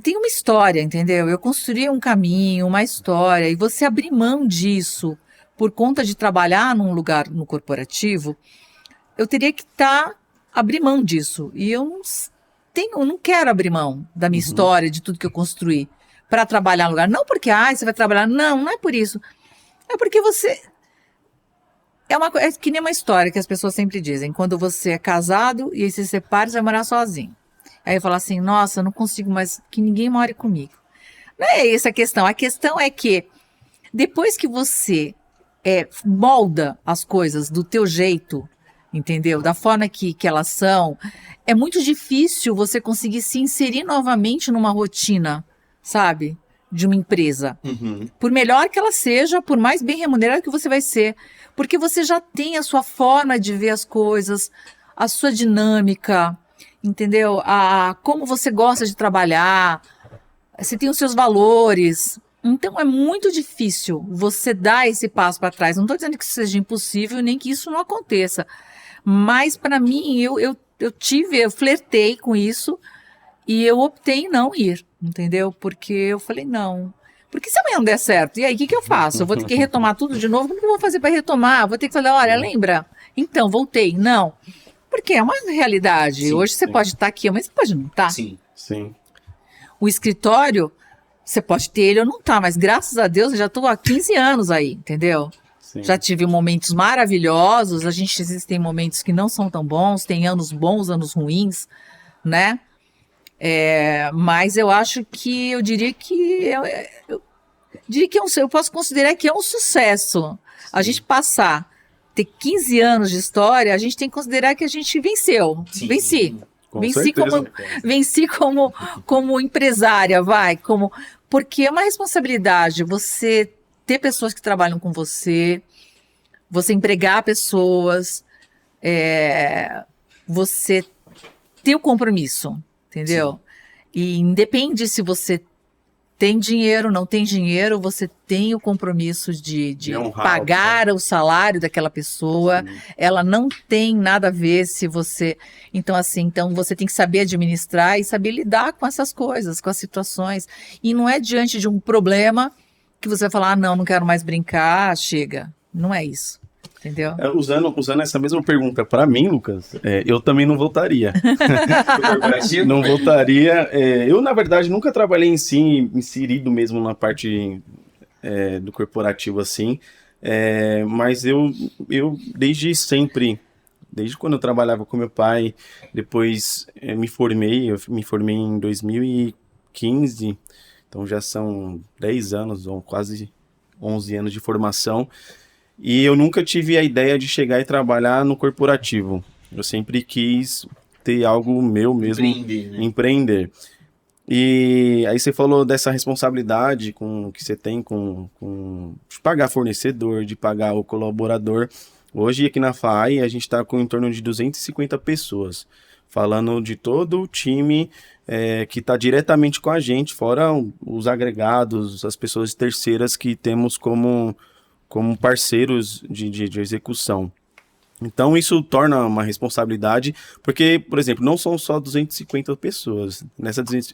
Tem uma história, entendeu? Eu construí um caminho, uma história, e você abrir mão disso por conta de trabalhar num lugar no corporativo, eu teria que abrir mão disso. E eu não quero abrir mão da minha história, de tudo que eu construí, para trabalhar no lugar. Não porque, você vai trabalhar. Não é por isso. É porque você... É que nem uma história que as pessoas sempre dizem. Quando você é casado e aí se separa, você vai morar sozinho. Aí eu falo assim, nossa, eu não consigo mais que ninguém more comigo. Não é essa a questão. A questão é que depois que você molda as coisas do teu jeito, entendeu? Da forma que elas são, é muito difícil você conseguir se inserir novamente numa rotina, sabe? De uma empresa. Por melhor que ela seja, por mais bem remunerada que você vai ser. Porque você já tem a sua forma de ver as coisas, a sua dinâmica, entendeu? Como você gosta de trabalhar, você tem os seus valores. Então é muito difícil você dar esse passo para trás. Não estou dizendo que isso seja impossível, nem que isso não aconteça. Mas para mim, eu flertei com isso e eu optei em não ir, entendeu? Porque eu falei, não. Porque se amanhã não der certo, e aí o que eu faço? Eu vou ter que retomar tudo de novo? Como que eu vou fazer para retomar? Vou ter que falar, olha, lembra? Então, voltei. Não. Porque é uma realidade. Sim, hoje você pode estar aqui, amanhã você pode não estar. Sim. O escritório, você pode ter ele ou não estar, mas graças a Deus eu já estou há 15 anos aí, entendeu? Sim. Já tive momentos maravilhosos, existem momentos que não são tão bons, tem anos bons, anos ruins, né? Mas eu acho que, eu posso considerar que é um sucesso. Sim. A gente ter 15 anos de história, a gente tem que considerar que a gente venceu. Sim. Venci como empresária, porque é uma responsabilidade você ter pessoas que trabalham com você empregar pessoas, você ter o compromisso, entendeu? Sim. E independe se você tem dinheiro, não tem dinheiro, você tem o compromisso de pagar o salário daquela pessoa. Sim. Ela não tem nada a ver se você... Então você tem que saber administrar e saber lidar com essas coisas, com as situações. E não é diante de um problema que você vai falar, não quero mais brincar, chega. Não é isso. Entendeu? Usando essa mesma pergunta para mim, Lucas, eu também não voltaria. Não voltaria. Eu, na verdade, nunca trabalhei inserido mesmo na parte do corporativo assim, mas eu desde sempre, desde quando eu trabalhava com meu pai, depois eu me formei em 2015, então já são 10 anos, ou quase 11 anos de formação. E eu nunca tive a ideia de chegar e trabalhar no corporativo. Eu sempre quis ter algo meu mesmo, empreender. E aí você falou dessa responsabilidade que você tem de pagar fornecedor, de pagar o colaborador. Hoje aqui na FAI a gente está com em torno de 250 pessoas, falando de todo o time que está diretamente com a gente, fora os agregados, as pessoas terceiras que temos como parceiros de execução. Então isso torna uma responsabilidade, porque, por exemplo, não são só 250 pessoas,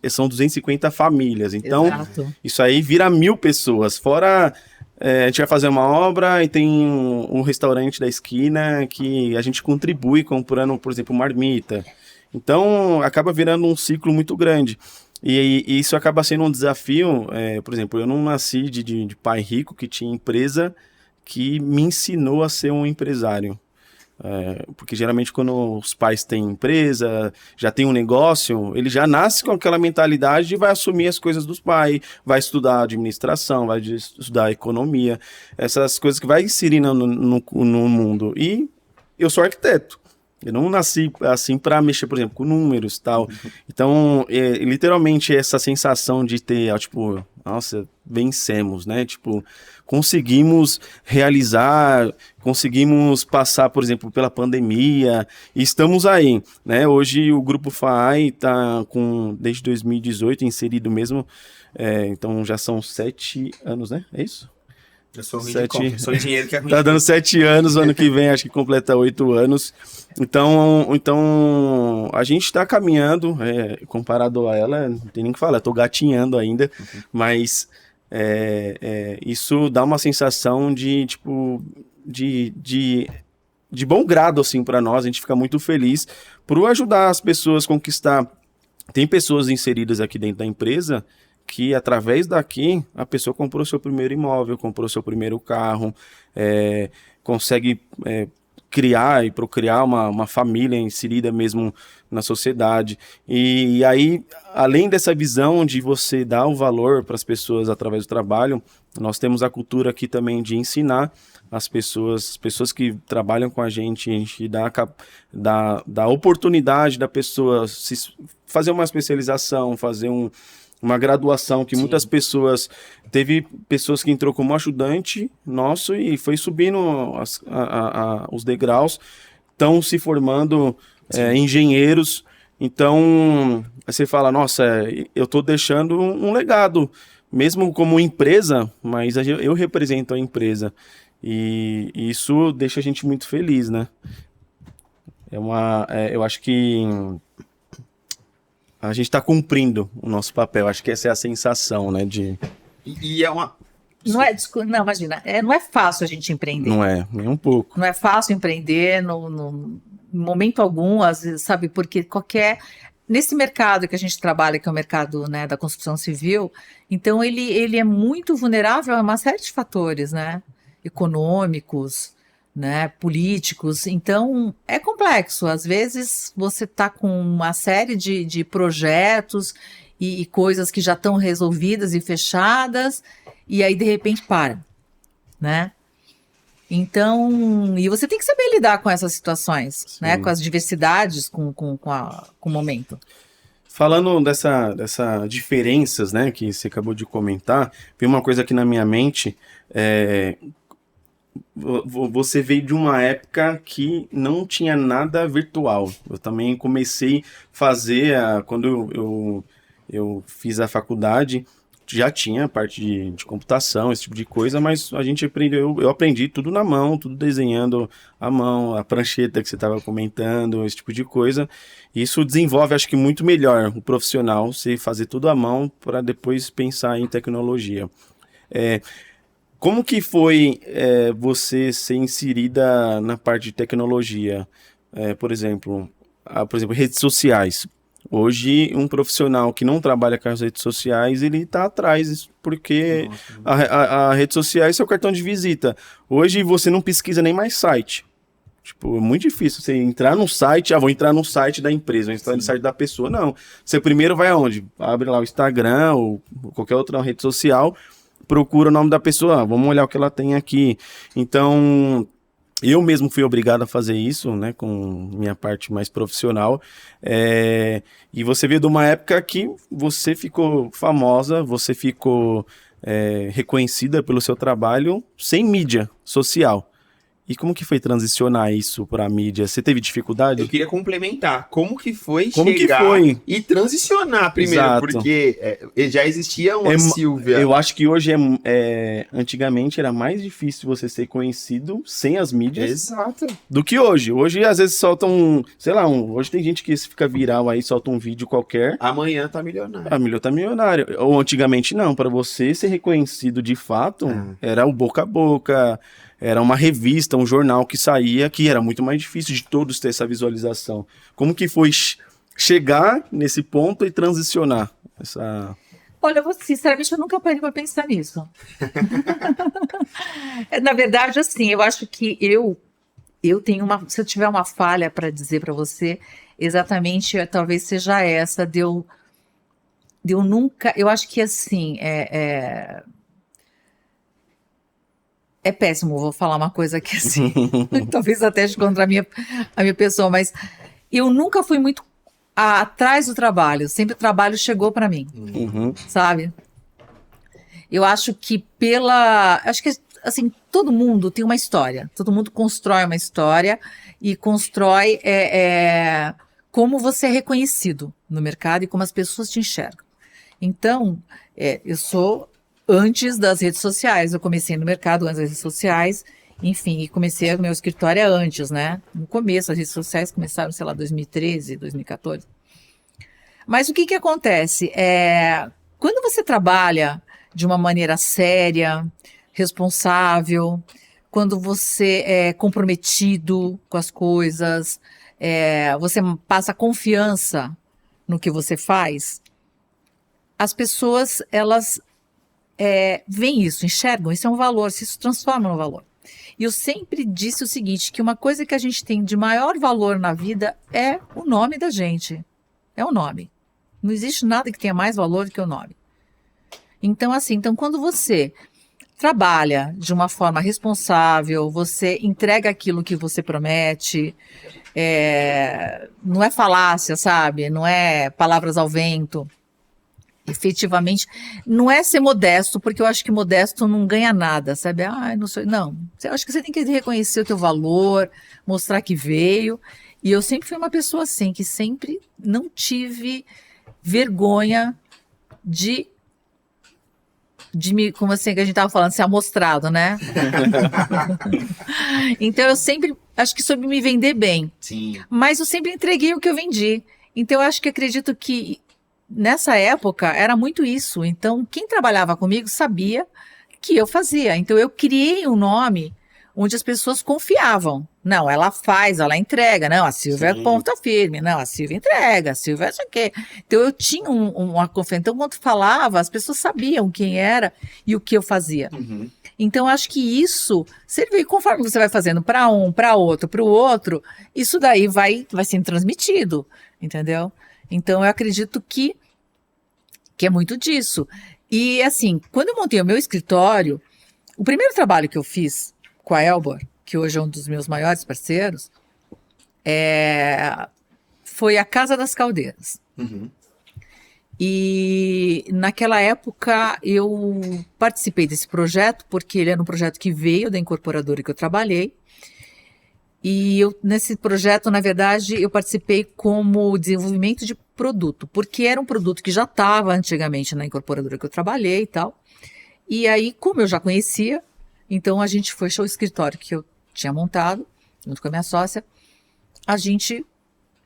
são 250 famílias, então Exato. Isso aí vira 1.000 pessoas, fora a gente vai fazer uma obra e tem um restaurante da esquina que a gente contribui comprando, por exemplo, marmita, então acaba virando um ciclo muito grande. E isso acaba sendo um desafio, por exemplo, eu não nasci de pai rico que tinha empresa que me ensinou a ser um empresário. Porque geralmente quando os pais têm empresa, já tem um negócio, ele já nasce com aquela mentalidade de vai assumir as coisas dos pais, vai estudar administração, vai estudar economia, essas coisas que vai inserindo no mundo. E eu sou arquiteto. Eu não nasci assim para mexer, por exemplo, com números e tal. Então, literalmente, essa sensação de ter, tipo, nossa, vencemos, né? Tipo, conseguimos realizar, conseguimos passar, por exemplo, pela pandemia, e estamos aí, né? Hoje o Grupo FAI está desde 2018, inserido mesmo, então já são 7 anos, né? É isso? Eu sou ruim de conta, sou engenheiro que é ruim Tá de dando 7 anos, ano que vem acho que completa 8 anos. Então a gente tá caminhando, comparado a ela, não tem nem o que falar, tô gatinhando ainda, mas isso dá uma sensação de, tipo, de bom grado, assim, para nós. A gente fica muito feliz por ajudar as pessoas a conquistar. Tem pessoas inseridas aqui dentro da empresa que, através daqui, a pessoa comprou seu primeiro imóvel, comprou seu primeiro carro, consegue criar e procriar uma família inserida mesmo na sociedade. E aí, além dessa visão de você dar o valor para as pessoas através do trabalho, nós temos a cultura aqui também de ensinar as pessoas que trabalham com a gente dá oportunidade da pessoa fazer uma especialização, fazer uma graduação, que muitas pessoas... Teve pessoas que entrou como ajudante nosso e foi subindo os degraus, estão se formando engenheiros. Então, você fala, nossa, eu estou deixando um legado, mesmo como empresa, mas eu represento a empresa. E isso deixa a gente muito feliz, né? Eu acho que a gente está cumprindo o nosso papel. Acho que essa é a sensação, né? E é uma... Não, imagina, não é fácil a gente empreender. Não é, nem um pouco. Não é fácil empreender no momento algum, às vezes, sabe? Porque nesse mercado que a gente trabalha, que é o mercado, né, da construção civil, então ele é muito vulnerável a uma série de fatores, né? Econômicos, né, políticos. Então, é complexo. Às vezes, você está com uma série de projetos e coisas que já estão resolvidas e fechadas, e aí, de repente, para, né? Então, e você tem que saber lidar com essas situações, né? Com as diversidades, com o momento. Falando dessa diferenças, né, que você acabou de comentar, veio uma coisa aqui na minha mente. Você veio de uma época que não tinha nada virtual. Eu também comecei a fazer, quando eu fiz a faculdade, já tinha a parte de computação, esse tipo de coisa, mas a gente aprendeu, eu aprendi tudo na mão, tudo desenhando à mão, a prancheta que você estava comentando, esse tipo de coisa. Isso desenvolve, acho que muito melhor o profissional, você fazer tudo à mão para depois pensar em tecnologia. Como que foi você ser inserida na parte de tecnologia? Por exemplo, redes sociais. Hoje, um profissional que não trabalha com as redes sociais, ele está atrás, porque a rede social é seu cartão de visita. Hoje, você não pesquisa nem mais site. Tipo, é muito difícil você entrar no site, vou entrar no site da empresa, vou entrar no site da pessoa. Não. Você primeiro vai aonde? Abre lá o Instagram ou qualquer outra rede social, procura o nome da pessoa, vamos olhar o que ela tem aqui. Então, eu mesmo fui obrigado a fazer isso, né, com minha parte mais profissional, e você veio de uma época que você ficou famosa, você ficou reconhecida pelo seu trabalho sem mídia social. E como que foi transicionar isso para a mídia? Você teve dificuldade? Eu queria complementar. Como que foi e transicionar primeiro? Exato. Porque já existia uma Silvia. Eu acho que hoje antigamente era mais difícil você ser conhecido sem as mídias. Exato. Do que hoje. Hoje às vezes soltam, hoje tem gente que fica viral aí, solta um vídeo qualquer. Amanhã tá milionário. Amanhã tá milionário. Ou antigamente não, para você ser reconhecido de fato, era o boca a boca. Era uma revista, um jornal que saía, que era muito mais difícil de todos ter essa visualização. Como que foi chegar nesse ponto e transicionar? Olha, sinceramente, eu nunca parei para pensar nisso. Na verdade, assim, eu acho que eu tenho se eu tiver uma falha para dizer para você, exatamente, talvez seja essa, de eu nunca, eu acho que assim, é péssimo, vou falar uma coisa aqui assim, talvez até contra a minha pessoa, mas eu nunca fui muito atrás do trabalho, sempre o trabalho chegou para mim, sabe? Eu acho que acho que assim, todo mundo tem uma história, todo mundo constrói uma história e constrói como você é reconhecido no mercado e como as pessoas te enxergam. Então, eu sou antes das redes sociais. Eu comecei no mercado antes das redes sociais, enfim, e comecei o meu escritório antes, né? No começo, as redes sociais começaram, sei lá, 2013, 2014. Mas o que acontece? Quando você trabalha de uma maneira séria, responsável, quando você é comprometido com as coisas, você passa confiança no que você faz, as pessoas, elas veem isso, enxergam, isso é um valor, isso se transforma no valor. E eu sempre disse o seguinte, que uma coisa que a gente tem de maior valor na vida é o nome da gente. É o nome. Não existe nada que tenha mais valor do que o nome. Então, assim, quando você trabalha de uma forma responsável, você entrega aquilo que você promete, não é falácia, sabe? Não é palavras ao vento. Efetivamente, não é ser modesto, porque eu acho que modesto não ganha nada, sabe? Não sei, não. Eu acho que você tem que reconhecer o teu valor, mostrar que veio. E eu sempre fui uma pessoa assim, que sempre não tive vergonha de me, como assim, que a gente estava falando, ser amostrado, né? Então eu sempre, acho que soube me vender bem. Sim. Mas eu sempre entreguei o que eu vendi. Então eu acho que acredito que nessa época era muito isso. Então quem trabalhava comigo sabia que eu fazia. Então eu criei um nome onde as pessoas confiavam. Não, ela faz, ela entrega. Não, a Silvia é ponta firme. Não, a Silvia entrega, a Silvia isso aqui. Então eu tinha uma confiança. Então quando falava, as pessoas sabiam quem era e o que eu fazia. Uhum. Então acho que isso serviu, conforme você vai fazendo para um, para outro, para o outro, isso daí vai sendo transmitido, entendeu? Então eu acredito que é muito disso. E assim, quando eu montei o meu escritório, o primeiro trabalho que eu fiz com a Elbor, que hoje é um dos meus maiores parceiros, foi a Casa das Caldeiras. Uhum. E naquela época eu participei desse projeto, porque ele era um projeto que veio da incorporadora que eu trabalhei. E nesse projeto, na verdade, eu participei como desenvolvimento de produto, porque era um produto que já estava antigamente na incorporadora que eu trabalhei e tal. E aí, como eu já conhecia, então a gente foi ao escritório que eu tinha montado, junto com a minha sócia, a gente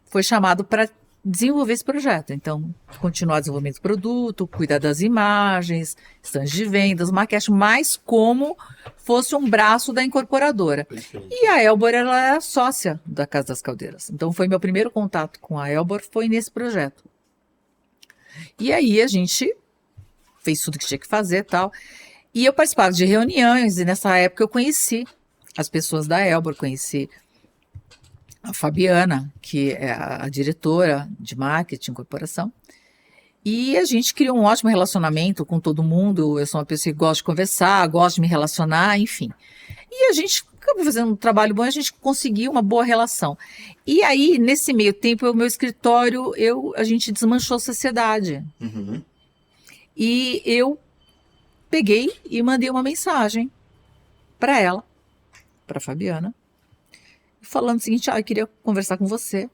foi chamado para desenvolver esse projeto. Então, continuar desenvolvendo o produto, cuidar das imagens, estandes de vendas, maquete, mas como fosse um braço da incorporadora. Perfeito. E a Elbor, ela era sócia da Casa das Caldeiras. Então, foi meu primeiro contato com a Elbor, foi nesse projeto. E aí, a gente fez tudo que tinha que fazer e tal. E eu participava de reuniões, e nessa época eu conheci as pessoas da Elbor, conheci a Fabiana, que é a diretora de marketing, corporação. E a gente criou um ótimo relacionamento com todo mundo. Eu sou uma pessoa que gosta de conversar, gosta de me relacionar, enfim. E a gente acabou fazendo um trabalho bom, a gente conseguiu uma boa relação. E aí, nesse meio tempo, o meu escritório, a gente desmanchou a sociedade. Uhum. E eu peguei e mandei uma mensagem para ela, para a Fabiana, falando o seguinte, eu queria conversar com você,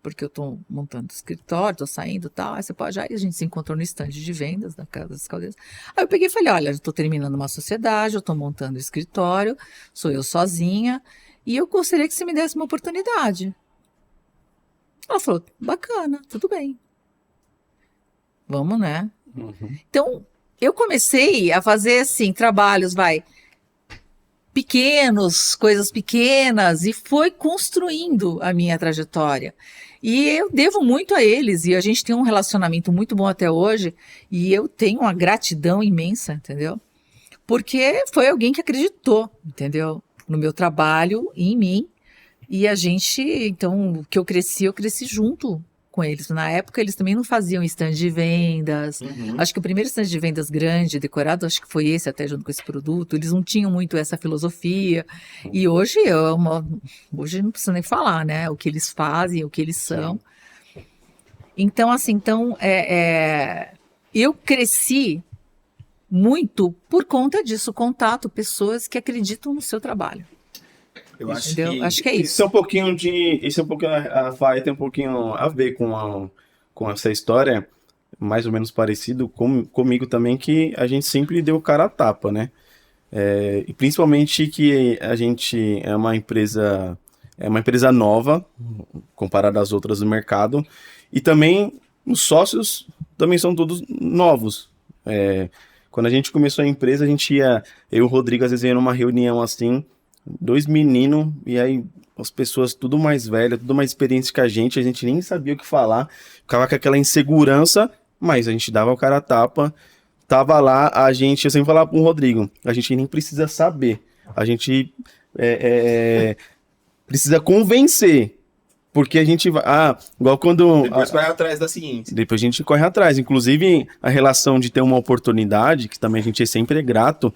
porque eu estou montando o escritório, estou saindo e tal, aí você pode, aí a gente se encontrou no estande de vendas da Casa das Caldeiras. Aí eu peguei e falei, olha, eu estou terminando uma sociedade, eu estou montando o escritório, sou eu sozinha, e eu gostaria que você me desse uma oportunidade. Ela falou, bacana, tudo bem. Vamos, né? Uhum. Então, eu comecei a fazer, assim, trabalhos, pequenos, coisas pequenas, e foi construindo a minha trajetória. E eu devo muito a eles, e a gente tem um relacionamento muito bom até hoje, e eu tenho uma gratidão imensa, entendeu? Porque foi alguém que acreditou, entendeu? No meu trabalho e em mim, e a gente, então, o que eu cresci junto com eles. Na época, eles também não faziam stand de vendas. Uhum. Acho que o primeiro stand de vendas grande, decorado, acho que foi esse, até junto com esse produto. Eles não tinham muito essa filosofia. E hoje, hoje não precisa nem falar, né? O que eles fazem, o que eles são. Então, assim, eu cresci muito por conta disso, contato, pessoas que acreditam no seu trabalho. Eu acho Entendeu? que Acho que é isso. Isso é um pouquinho a Faia tem um pouquinho a ver com essa história, mais ou menos parecido comigo também, que a gente sempre deu cara a tapa, né? E principalmente que a gente é uma empresa nova, comparada às outras do mercado, e também os sócios também são todos novos. Quando a gente começou a empresa, eu e o Rodrigo, às vezes, ia numa reunião assim, 2 meninos, e aí as pessoas tudo mais velhas, tudo mais experientes que a gente nem sabia o que falar, ficava com aquela insegurança, mas a gente dava o cara a tapa, tava lá, eu sempre falava pro Rodrigo, a gente nem precisa saber, a gente precisa convencer, porque a gente vai... igual quando... Depois vai atrás da ciência. Depois a gente corre atrás. Inclusive, a relação de ter uma oportunidade, que também a gente é sempre grato.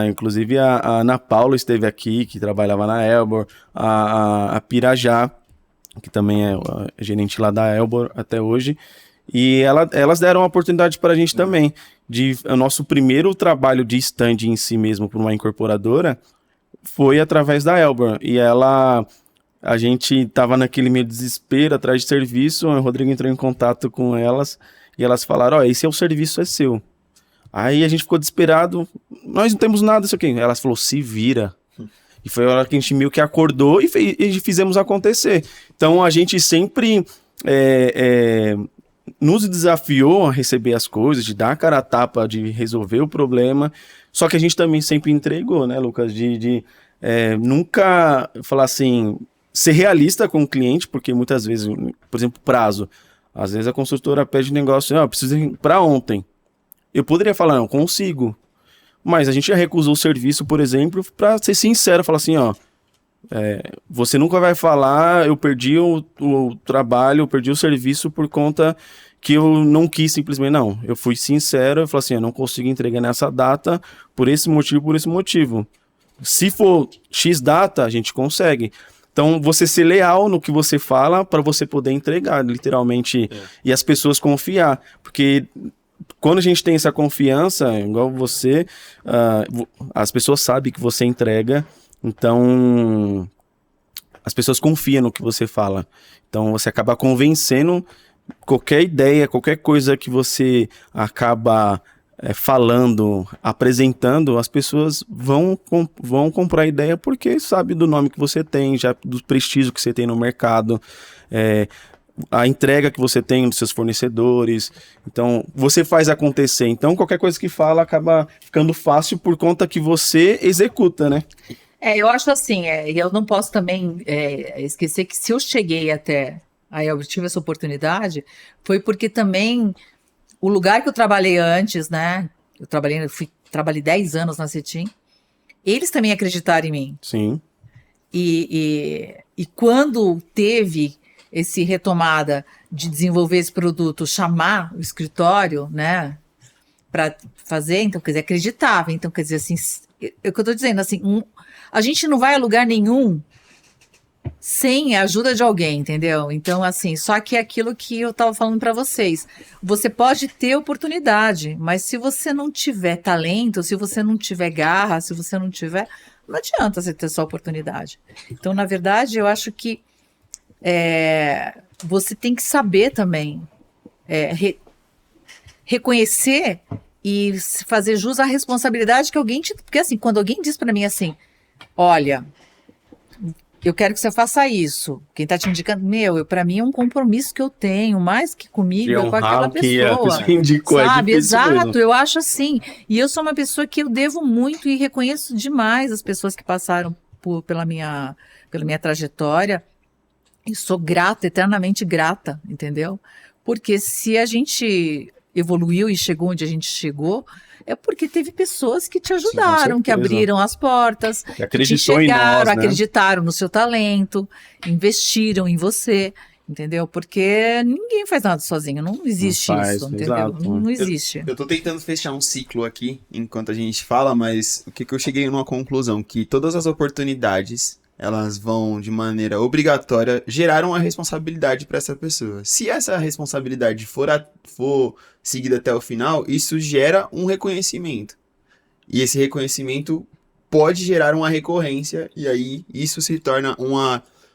Inclusive, a Ana Paula esteve aqui, que trabalhava na Elbor. A Pirajá, que também é gerente lá da Elbor até hoje. E elas deram uma oportunidade para a gente também. O nosso primeiro trabalho de stand em si mesmo, por uma incorporadora, foi através da Elbor. E a gente tava naquele meio desespero, atrás de serviço, o Rodrigo entrou em contato com elas, e elas falaram, esse é o serviço, é seu. Aí a gente ficou desesperado, nós não temos nada, isso aqui. Elas falaram, se vira. E foi a hora que a gente meio que acordou e fizemos acontecer. Então a gente sempre nos desafiou a receber as coisas, de dar a cara a tapa, de resolver o problema, só que a gente também sempre entregou, né, Lucas, de nunca falar assim... Ser realista com o cliente, porque muitas vezes, por exemplo, prazo. Às vezes a consultora pede negócio, eu preciso ir para ontem. Eu poderia falar, não, consigo. Mas a gente já recusou o serviço, por exemplo, para ser sincero, falar assim, você nunca vai falar, eu perdi o trabalho, eu perdi o serviço por conta que eu não quis simplesmente, não. Eu fui sincero, eu falei assim, eu não consigo entregar nessa data por esse motivo. Se for X data, a gente consegue. Então, você ser leal no que você fala para você poder entregar, literalmente, e as pessoas confiar. Porque quando a gente tem essa confiança, igual você, as pessoas sabem que você entrega, então as pessoas confiam no que você fala. Então, você acaba convencendo qualquer ideia, qualquer coisa que você acaba... falando, apresentando, as pessoas vão comprar a ideia porque sabe do nome que você tem, já do prestígio que você tem no mercado, a entrega que você tem dos seus fornecedores. Então, você faz acontecer. Então, qualquer coisa que fala acaba ficando fácil por conta que você executa, né? Eu acho assim, e eu não posso também esquecer que se eu cheguei até aí eu tive essa oportunidade, foi porque também o lugar que eu trabalhei antes, né? Trabalhei 10 anos na Cetim. Eles também acreditaram em mim. Sim. E quando teve esse retomada de desenvolver esse produto, chamar o escritório, né? Para fazer, então, quer dizer, acreditava. Então, quer dizer, assim, o que eu estou dizendo, assim, a gente não vai a lugar nenhum sem a ajuda de alguém, entendeu? Então, assim, só que é aquilo que eu estava falando para vocês. Você pode ter oportunidade, mas se você não tiver talento, se você não tiver garra, se você não tiver... Não adianta você ter só oportunidade. Então, na verdade, eu acho que você tem que saber também reconhecer e fazer jus à responsabilidade que alguém te... Porque, assim, quando alguém diz para mim assim, olha... Eu quero que você faça isso. Quem está te indicando, para mim é um compromisso que eu tenho, mais que comigo, é com aquela pessoa. Indicou, sabe? Exato, eu acho assim. E eu sou uma pessoa que eu devo muito e reconheço demais as pessoas que passaram pela minha trajetória. E sou grata, eternamente grata, entendeu? Porque se a gente evoluiu e chegou onde a gente chegou, é porque teve pessoas que te ajudaram, sim, que abriram as portas, que acreditou te chegaram, em nós, né? acreditaram no seu talento, investiram em você, entendeu? Porque ninguém faz nada sozinho, não existe isso, entendeu? Exato. Não existe. Eu tô tentando fechar um ciclo aqui, enquanto a gente fala, mas o que eu cheguei numa conclusão, que todas as oportunidades, elas vão, de maneira obrigatória, gerar uma responsabilidade para essa pessoa. Se essa responsabilidade for seguida até o final, isso gera um reconhecimento. E esse reconhecimento pode gerar uma recorrência, e aí isso se torna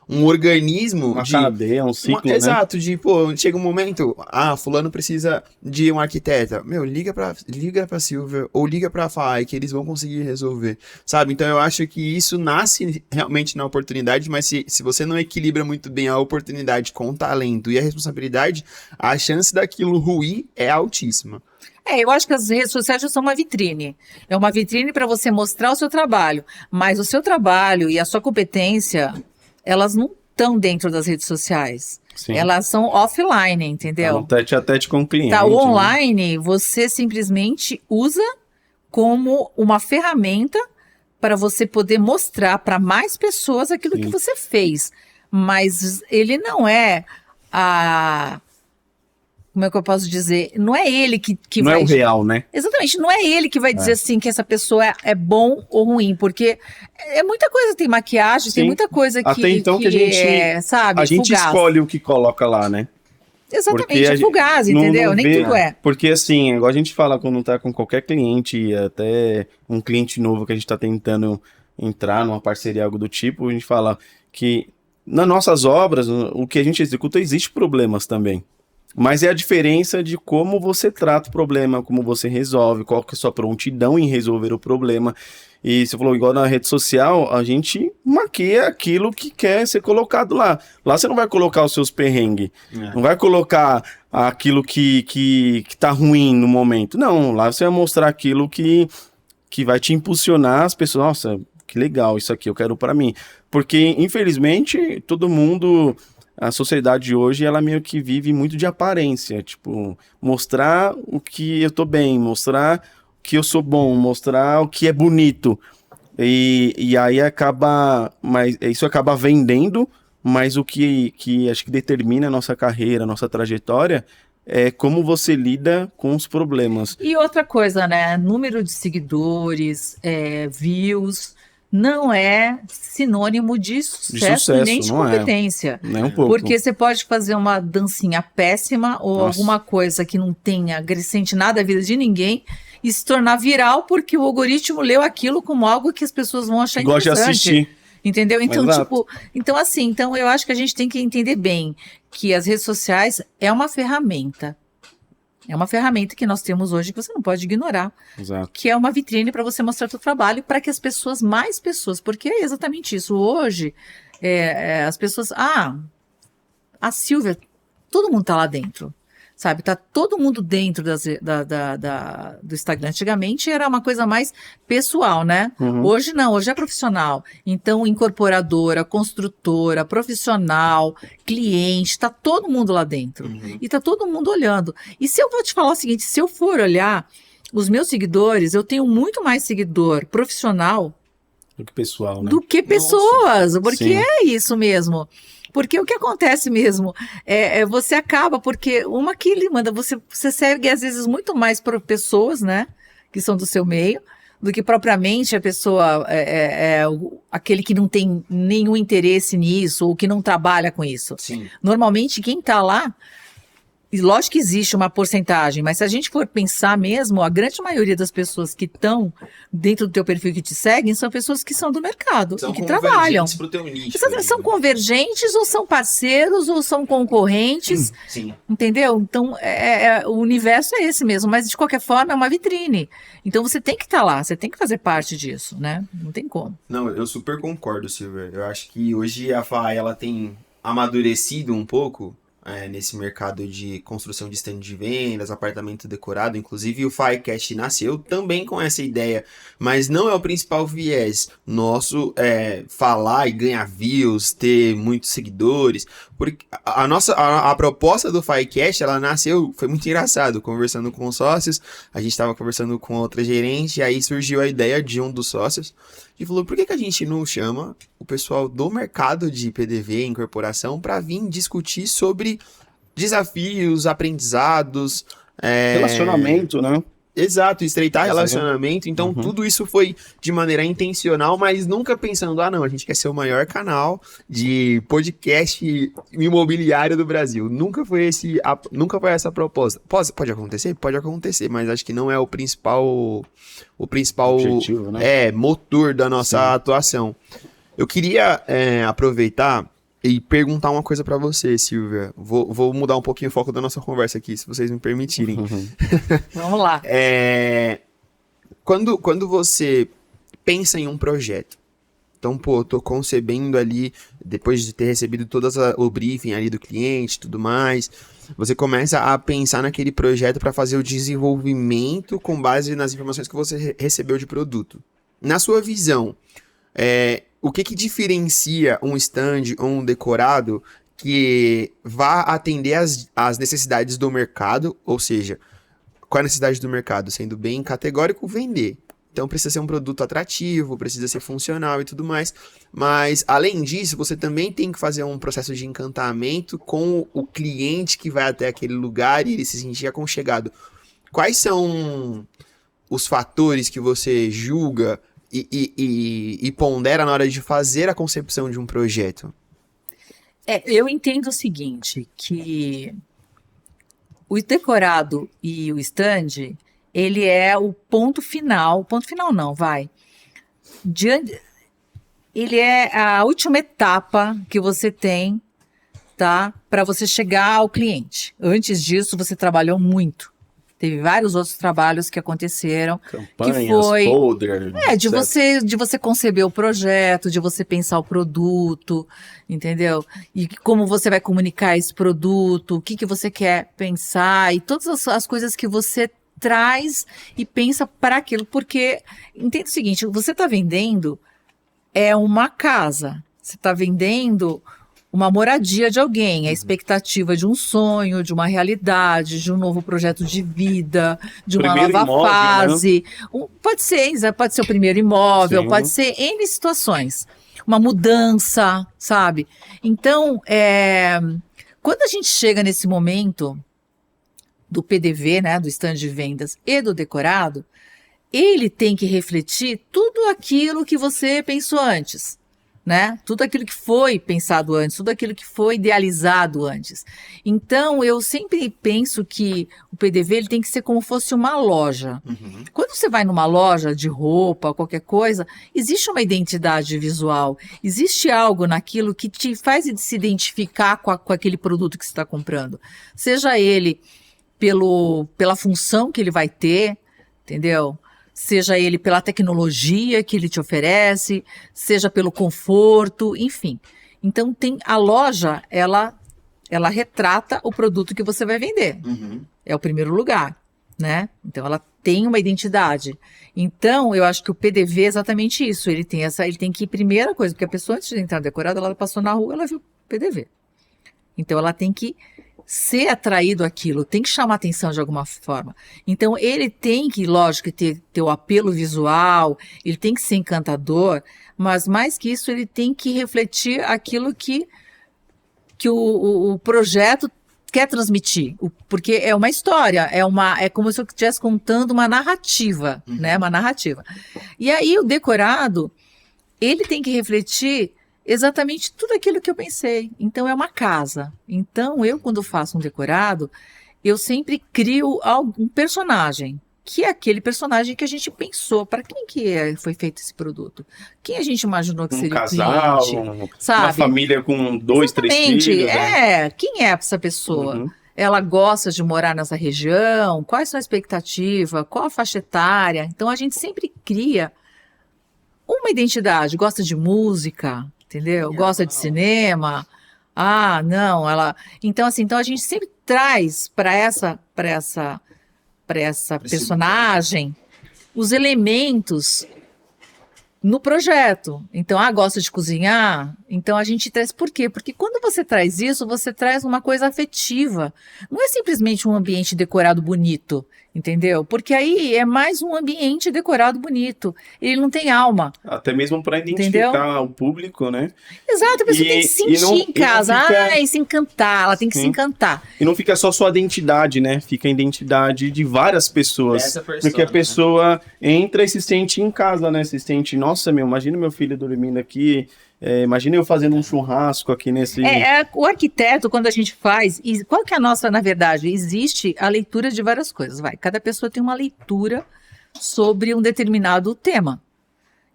um organismo Uma de... cadeia, um ciclo, né? Exato, de, pô, chega um momento, fulano precisa de um arquiteta. Meu, liga pra Silvia ou liga pra FAI que eles vão conseguir resolver, sabe? Então eu acho que isso nasce realmente na oportunidade, mas se você não equilibra muito bem a oportunidade com o talento e a responsabilidade, a chance daquilo ruir é altíssima. Eu acho que as redes sociais já são uma vitrine. É uma vitrine para você mostrar o seu trabalho. Mas o seu trabalho e a sua competência, elas não estão dentro das redes sociais. Sim. Elas são offline, entendeu? Tá no tete a tete com o cliente. Tá, o né? online, você simplesmente usa como uma ferramenta para você poder mostrar para mais pessoas aquilo Sim. que você fez. Mas ele não é a... Como é que eu posso dizer? Não é ele que Não vai... é o real, né? Exatamente, não é ele que vai dizer assim que essa pessoa é bom ou ruim, porque é muita coisa, tem maquiagem, Sim. tem muita coisa que, Até então que a gente, sabe, a gente fugaz. escolhe o que coloca lá, né? Exatamente, a é fugaz, gente entendeu? não Nem vê, tudo é. Porque assim, igual a gente fala quando tá com qualquer cliente, até um cliente novo que a gente tá tentando entrar numa parceria, algo do tipo, a gente fala que nas nossas obras, o que a gente executa, existe problemas também. Mas é a diferença de como você trata o problema, como você resolve, qual que é a sua prontidão em resolver o problema. E você falou, igual na rede social, a gente maquia aquilo que quer ser colocado lá. Lá você não vai colocar os seus perrengues, não vai colocar aquilo que tá ruim no momento. Não, lá você vai mostrar aquilo que vai te impulsionar as pessoas. Nossa, que legal isso aqui, eu quero para mim. Porque, infelizmente, todo mundo... A sociedade hoje, ela meio que vive muito de aparência, tipo, mostrar o que eu tô bem, mostrar que eu sou bom, mostrar o que é bonito. E aí isso acaba vendendo, mas o que acho que determina a nossa carreira, a nossa trajetória, é como você lida com os problemas. E outra coisa, né? Número de seguidores, views... não é sinônimo de sucesso nem de competência. Nem um pouco. Porque você pode fazer uma dancinha péssima ou alguma coisa que não tenha acrescente nada à vida de ninguém e se tornar viral porque o algoritmo leu aquilo como algo que as pessoas vão achar interessante. Gosta de assistir. Entendeu? Então, Exato. então eu acho que a gente tem que entender bem que as redes sociais é uma ferramenta. É uma ferramenta que nós temos hoje que você não pode ignorar. Exato. Que é uma vitrine para você mostrar seu trabalho para que as pessoas, mais pessoas, porque é exatamente isso. Hoje, as pessoas... a Silvia, todo mundo tá lá dentro, sabe? Tá todo mundo dentro do Instagram. Antigamente era uma coisa mais pessoal, né? Uhum. Hoje não, hoje é profissional. Então, incorporadora, construtora, profissional, cliente, tá todo mundo lá dentro. Uhum. E tá todo mundo olhando. E se eu vou te falar o seguinte, se eu for olhar os meus seguidores, eu tenho muito mais seguidor profissional do que pessoal, né? do que pessoas, porque Sim. é isso mesmo. Porque o que acontece mesmo você acaba, porque uma que ele manda, você segue às vezes muito mais por pessoas, né, que são do seu meio, do que propriamente a pessoa, aquele que não tem nenhum interesse nisso, ou que não trabalha com isso. Sim. Normalmente quem está lá, e lógico que existe uma porcentagem, mas se a gente for pensar mesmo, a grande maioria das pessoas que estão dentro do teu perfil que te seguem são pessoas que são do mercado São e que trabalham. pro teu nicho, São convergentes ou são parceiros ou são concorrentes, Sim. entendeu? Então, o universo é esse mesmo, mas de qualquer forma é uma vitrine. Então você tem que estar lá, você tem que fazer parte disso, né? Não tem como. Não, eu super concordo, Silvia. Eu acho que hoje a FAI, ela tem amadurecido um pouco nesse mercado de construção de stand de vendas, apartamento decorado. Inclusive o FAIcast nasceu também com essa ideia, mas não é o principal viés nosso falar e ganhar views, ter muitos seguidores, porque a proposta do FAIcast, ela nasceu, foi muito engraçado, conversando com os sócios, a gente estava conversando com outra gerente, e aí surgiu a ideia de um dos sócios, e falou, por que a gente não chama o pessoal do mercado de PDV, incorporação, para vir discutir sobre desafios, aprendizados... Relacionamento, né? Exato, estreitar relacionamento. Então, tudo isso foi de maneira intencional, mas nunca pensando, não, a gente quer ser o maior canal de podcast imobiliário do Brasil. Nunca foi essa a proposta. Pode acontecer? Pode acontecer, mas acho que não é o principal objetivo, né? Motor da nossa atuação. Eu queria aproveitar e perguntar uma coisa pra você, Silvia. Vou mudar um pouquinho o foco da nossa conversa aqui, se vocês me permitirem. Vamos lá. Quando você pensa em um projeto, então, pô, eu tô concebendo ali, depois de ter recebido todo o briefing ali do cliente e tudo mais, você começa a pensar naquele projeto para fazer o desenvolvimento com base nas informações que você recebeu de produto. Na sua visão, o que diferencia um stand ou um decorado que vá atender as necessidades do mercado, ou seja, qual é a necessidade do mercado? Sendo bem categórico, vender. Então precisa ser um produto atrativo, precisa ser funcional e tudo mais. Mas, além disso, você também tem que fazer um processo de encantamento com o cliente que vai até aquele lugar e ele se sentir aconchegado. Quais são os fatores que você julga e pondera na hora de fazer a concepção de um projeto? Eu entendo o seguinte, que o decorado e o stand, ele é o ponto final não, vai. Ele é a última etapa que você tem, tá? Para você chegar ao cliente. Antes disso, você trabalhou muito. Teve vários outros trabalhos que aconteceram. Campanhas, que foi, folder. de você conceber o projeto, de você pensar o produto, entendeu? E como você vai comunicar esse produto, o que você quer pensar e todas as coisas que você traz e pensa para aquilo. Porque, entenda o seguinte, você está vendendo uma casa, você está vendendo uma moradia de alguém, a expectativa de um sonho, de uma realidade, de um novo projeto de vida, de uma Primeiro nova imóvel, fase. Né? Pode ser o primeiro imóvel, Sim. pode ser N situações. Uma mudança, sabe? Então, quando a gente chega nesse momento do PDV, né, do stand de vendas e do decorado, ele tem que refletir tudo aquilo que você pensou antes. Né? Tudo aquilo que foi pensado antes, tudo aquilo que foi idealizado antes. Então, eu sempre penso que o PDV ele tem que ser como fosse uma loja. Uhum. Quando você vai numa loja de roupa, qualquer coisa, existe uma identidade visual, existe algo naquilo que te faz se identificar com aquele produto que você está comprando. Seja ele pela função que ele vai ter, entendeu? Seja ele pela tecnologia que ele te oferece, seja pelo conforto, enfim. Então, a loja, ela retrata o produto que você vai vender. Uhum. É o primeiro lugar, né? Então, ela tem uma identidade. Então, eu acho que o PDV é exatamente isso. Ele tem que ir, primeira coisa, porque a pessoa, antes de entrar decorada, ela passou na rua, ela viu o PDV. Então, ela tem que ser atraído àquilo, tem que chamar atenção de alguma forma. Então, ele tem que, lógico, ter o apelo visual, ele tem que ser encantador, mas mais que isso, ele tem que refletir aquilo que o projeto quer transmitir. Porque é uma história, é como se eu estivesse contando uma narrativa, né? Uma narrativa. E aí, o decorado, ele tem que refletir exatamente tudo aquilo que eu pensei. Então, é uma casa. Então, eu, quando faço um decorado, eu sempre crio um personagem, que é aquele personagem que a gente pensou. Para quem foi feito esse produto? Quem a gente imaginou que seria o casal, cliente? Sabe? Uma família com 2, 3 Exatamente. filhos. Né? Quem é essa pessoa? Uhum. Ela gosta de morar nessa região? Qual é a sua expectativa? Qual a faixa etária? Então, a gente sempre cria uma identidade. Gosta de música? Entendeu? Gosta de cinema? Não, ela... Então, assim, a gente sempre traz para essa personagem os elementos no projeto. Então, gosta de cozinhar? Então, a gente traz... Por quê? Porque quando você traz isso, você traz uma coisa afetiva. Não é simplesmente um ambiente decorado bonito, entendeu? Porque aí é mais um ambiente decorado bonito. Ele não tem alma. Até mesmo para identificar o público, né? Exato, a pessoa tem que se sentir em casa. E se encantar, ela tem que se encantar. E não fica só sua identidade, né? Fica a identidade de várias pessoas. Porque a pessoa entra e se sente em casa, né? Se sente, nossa, imagina meu filho dormindo aqui. Imagina eu fazendo um churrasco aqui nesse... O arquiteto, quando a gente faz... Qual que é a nossa, na verdade? Existe a leitura de várias coisas, Cada pessoa tem uma leitura sobre um determinado tema.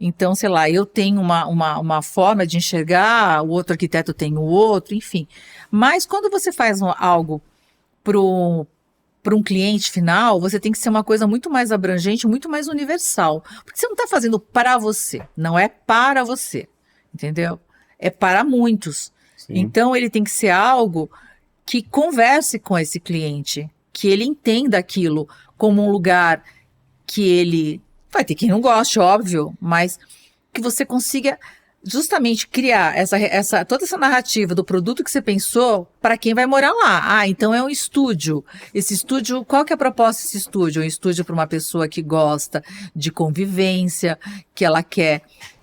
Então, sei lá, eu tenho uma forma de enxergar, o outro arquiteto tem o outro, enfim. Mas quando você faz algo para um cliente final, você tem que ser uma coisa muito mais abrangente, muito mais universal. Porque você não está fazendo para você, não é para você, entendeu? É para muitos. Sim. Então, ele tem que ser algo que converse com esse cliente, que ele entenda aquilo como um lugar que ele... Vai ter quem não goste, óbvio, mas que você consiga justamente criar toda essa narrativa do produto que você pensou para quem vai morar lá. Ah, então é um estúdio. Esse estúdio, qual que é a proposta desse estúdio? É um estúdio para uma pessoa que gosta de convivência, que ela quer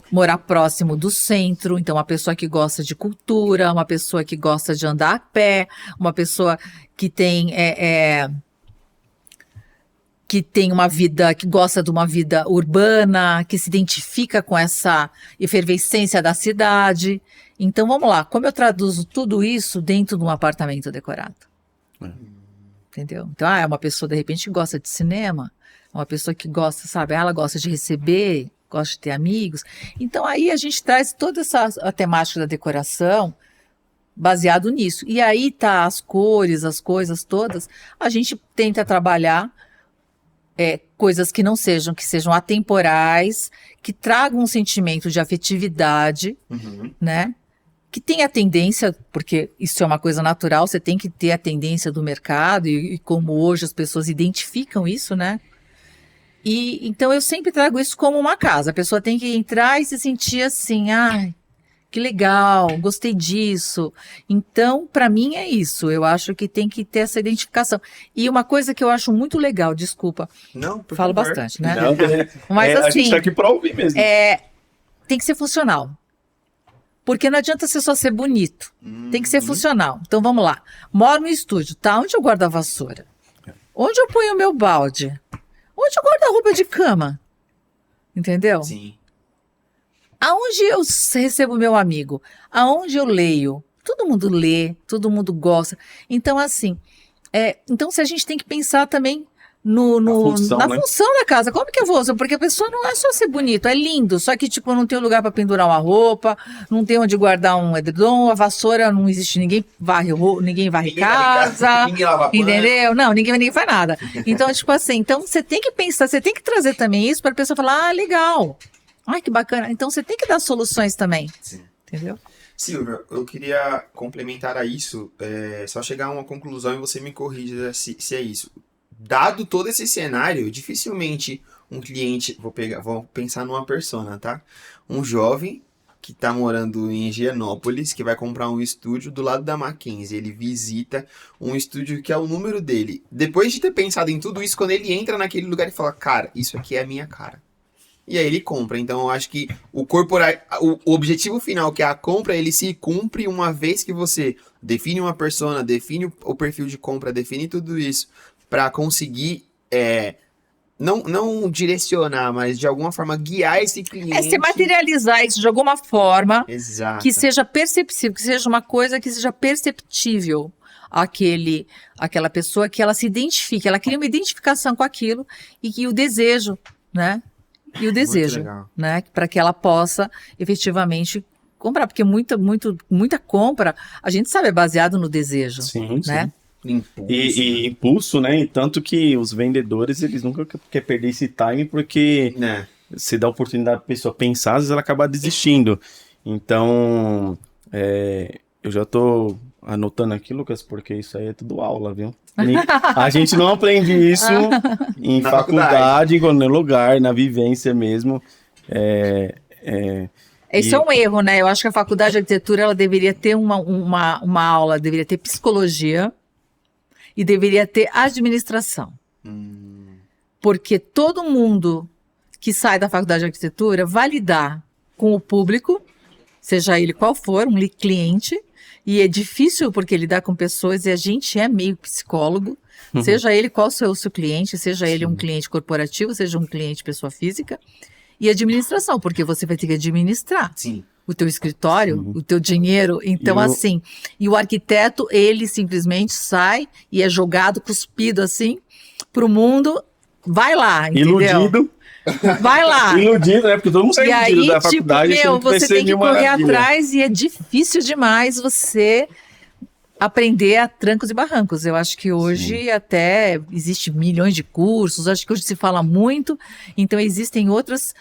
morar próximo do centro, então uma pessoa que gosta de cultura, uma pessoa que gosta de andar a pé, uma pessoa que tem que tem uma vida, que gosta de uma vida urbana, que se identifica com essa efervescência da cidade. Então, vamos lá, como eu traduzo tudo isso dentro de um apartamento decorado? Entendeu? Então, é uma pessoa, de repente, que gosta de cinema, uma pessoa que gosta, sabe, ela gosta de receber, gosta de ter amigos. Então, aí a gente traz toda a temática da decoração baseado nisso. E aí tá as cores, as coisas todas, a gente tenta trabalhar coisas que sejam atemporais, que tragam um sentimento de afetividade, né? Que tenha tendência, porque isso é uma coisa natural, você tem que ter a tendência do mercado, e como hoje as pessoas identificam isso, né? E então eu sempre trago isso como uma casa. A pessoa tem que entrar e se sentir assim, ai, que legal, gostei disso. Então, para mim é isso. Eu acho que tem que ter essa identificação. E uma coisa que eu acho muito legal, desculpa. Não, por Falo favor. bastante, né? Não, Mas a assim, gente tá aqui pra ouvir mesmo. tem que ser funcional. Porque não adianta você só ser bonito. Tem que ser funcional. Então vamos lá. Moro no estúdio, tá? Onde eu guardo a vassoura? Onde eu ponho o meu balde? Onde eu guardo a roupa de cama? Entendeu? Sim. Aonde eu recebo meu amigo? Aonde eu leio? Todo mundo lê, todo mundo gosta. Então, assim, então se a gente tem que pensar também na função da casa. Como que eu vou usar? Porque a pessoa não é só ser bonito, é lindo. Só que, tipo, não tem um lugar para pendurar uma roupa, não tem onde guardar um edredom, a vassoura não existe, ninguém varre casa. Ninguém lava pano. Entendeu? Não, ninguém faz nada. Então, tipo assim, então você tem que pensar, você tem que trazer também isso para a pessoa falar, ah, legal. Ai, que bacana. Então você tem que dar soluções também. Sim. Entendeu? Silvia, eu queria complementar a isso, só chegar a uma conclusão e você me corrija se é isso. Dado todo esse cenário, dificilmente um cliente, vou pensar numa persona, tá? Um jovem que tá morando em Higienópolis, que vai comprar um estúdio do lado da Mackenzie, ele visita um estúdio que é o número dele. Depois de ter pensado em tudo isso, quando ele entra naquele lugar e fala, cara, isso aqui é a minha cara. E aí ele compra. Então eu acho que o objetivo final, que é a compra, ele se cumpre uma vez que você define uma persona, define o perfil de compra, define tudo isso para conseguir não direcionar, mas de alguma forma guiar esse cliente. Se materializar isso de alguma forma. Exato. Que seja perceptível, que seja uma coisa que seja perceptível àquela pessoa, que ela se identifique, ela cria uma identificação com aquilo e o desejo, né? E o desejo, né? Para que ela possa efetivamente comprar, porque muita compra, a gente sabe, é baseado no desejo, Sim, né? Sim. E impulso, né? E tanto que os vendedores, eles nunca querem perder esse time, porque se dá a oportunidade da pessoa pensar, às vezes ela acaba desistindo. Então, eu já tô anotando aqui, Lucas, porque isso aí é tudo aula, viu? A gente não aprende isso em faculdade, em qualquer lugar, na vivência mesmo. Isso é um erro, né? Eu acho que a faculdade de arquitetura ela deveria ter uma aula, deveria ter psicologia e deveria ter administração. Porque todo mundo que sai da faculdade de arquitetura vai lidar com o público, seja ele qual for, um cliente. E é difícil porque lidar com pessoas e a gente é meio psicólogo, seja ele qual seja o seu cliente, seja ele um cliente corporativo, seja um cliente pessoa física, e administração, porque você vai ter que administrar o teu escritório, o teu dinheiro, então e o arquiteto, ele simplesmente sai e é jogado, cuspido assim, pro mundo, vai lá, entendeu? Iludido. Vai lá. Iludido, né? Porque todo mundo sai E iludido aí, da tipo, faculdade. achando que vai você ser tem que mil correr maravilha. atrás e é difícil demais você aprender a trancos e barrancos. Eu acho que hoje até existe milhões de cursos, acho que hoje se fala muito, então existem outros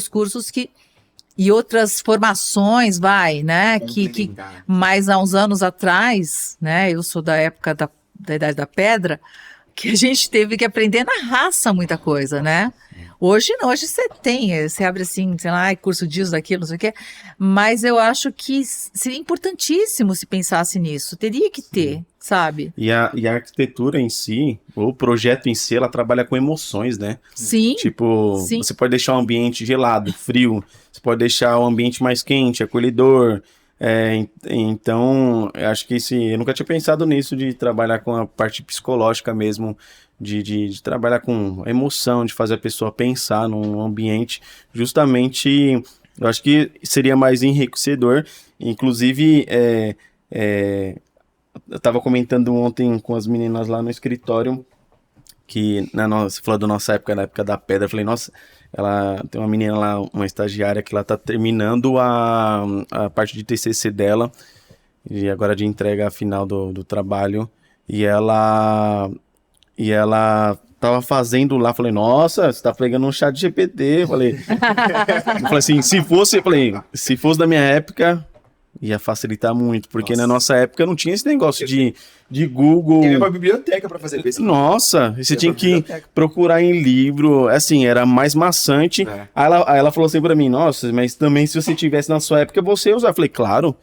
cursos e outras formações, né? Que mais há uns anos atrás, né? Eu sou da época da Idade da Pedra, que a gente teve que aprender na raça muita coisa, né? Hoje não, hoje você abre assim, sei lá, curso disso, daquilo, não sei o quê, mas eu acho que seria importantíssimo se pensasse nisso, teria que ter, sabe? E a arquitetura em si, o projeto em si, ela trabalha com emoções, né? Sim, Tipo, sim. você pode deixar o ambiente gelado, frio, você pode deixar o ambiente mais quente, acolhedor. Então, eu acho que eu nunca tinha pensado nisso, de trabalhar com a parte psicológica mesmo, de trabalhar com emoção, de fazer a pessoa pensar num ambiente. Justamente, eu acho que seria mais enriquecedor. Inclusive, eu estava comentando ontem com as meninas lá no escritório, que você falou da nossa época, na época da pedra, eu falei, nossa, ela tem uma menina lá, uma estagiária, que ela tá terminando a parte de TCC dela, e agora de entrega final do trabalho, e ela tava fazendo lá, falei, nossa, você tá pegando um chat GPT, eu falei assim, se fosse da minha época, ia facilitar muito, porque na nossa época não tinha esse negócio de Google. Tem uma biblioteca pra fazer pesquisa. Nossa, você tinha que procurar em livro, assim, era mais maçante. É. Aí ela falou assim pra mim, nossa, mas também se você tivesse na sua época, você ia usar. Eu falei, claro,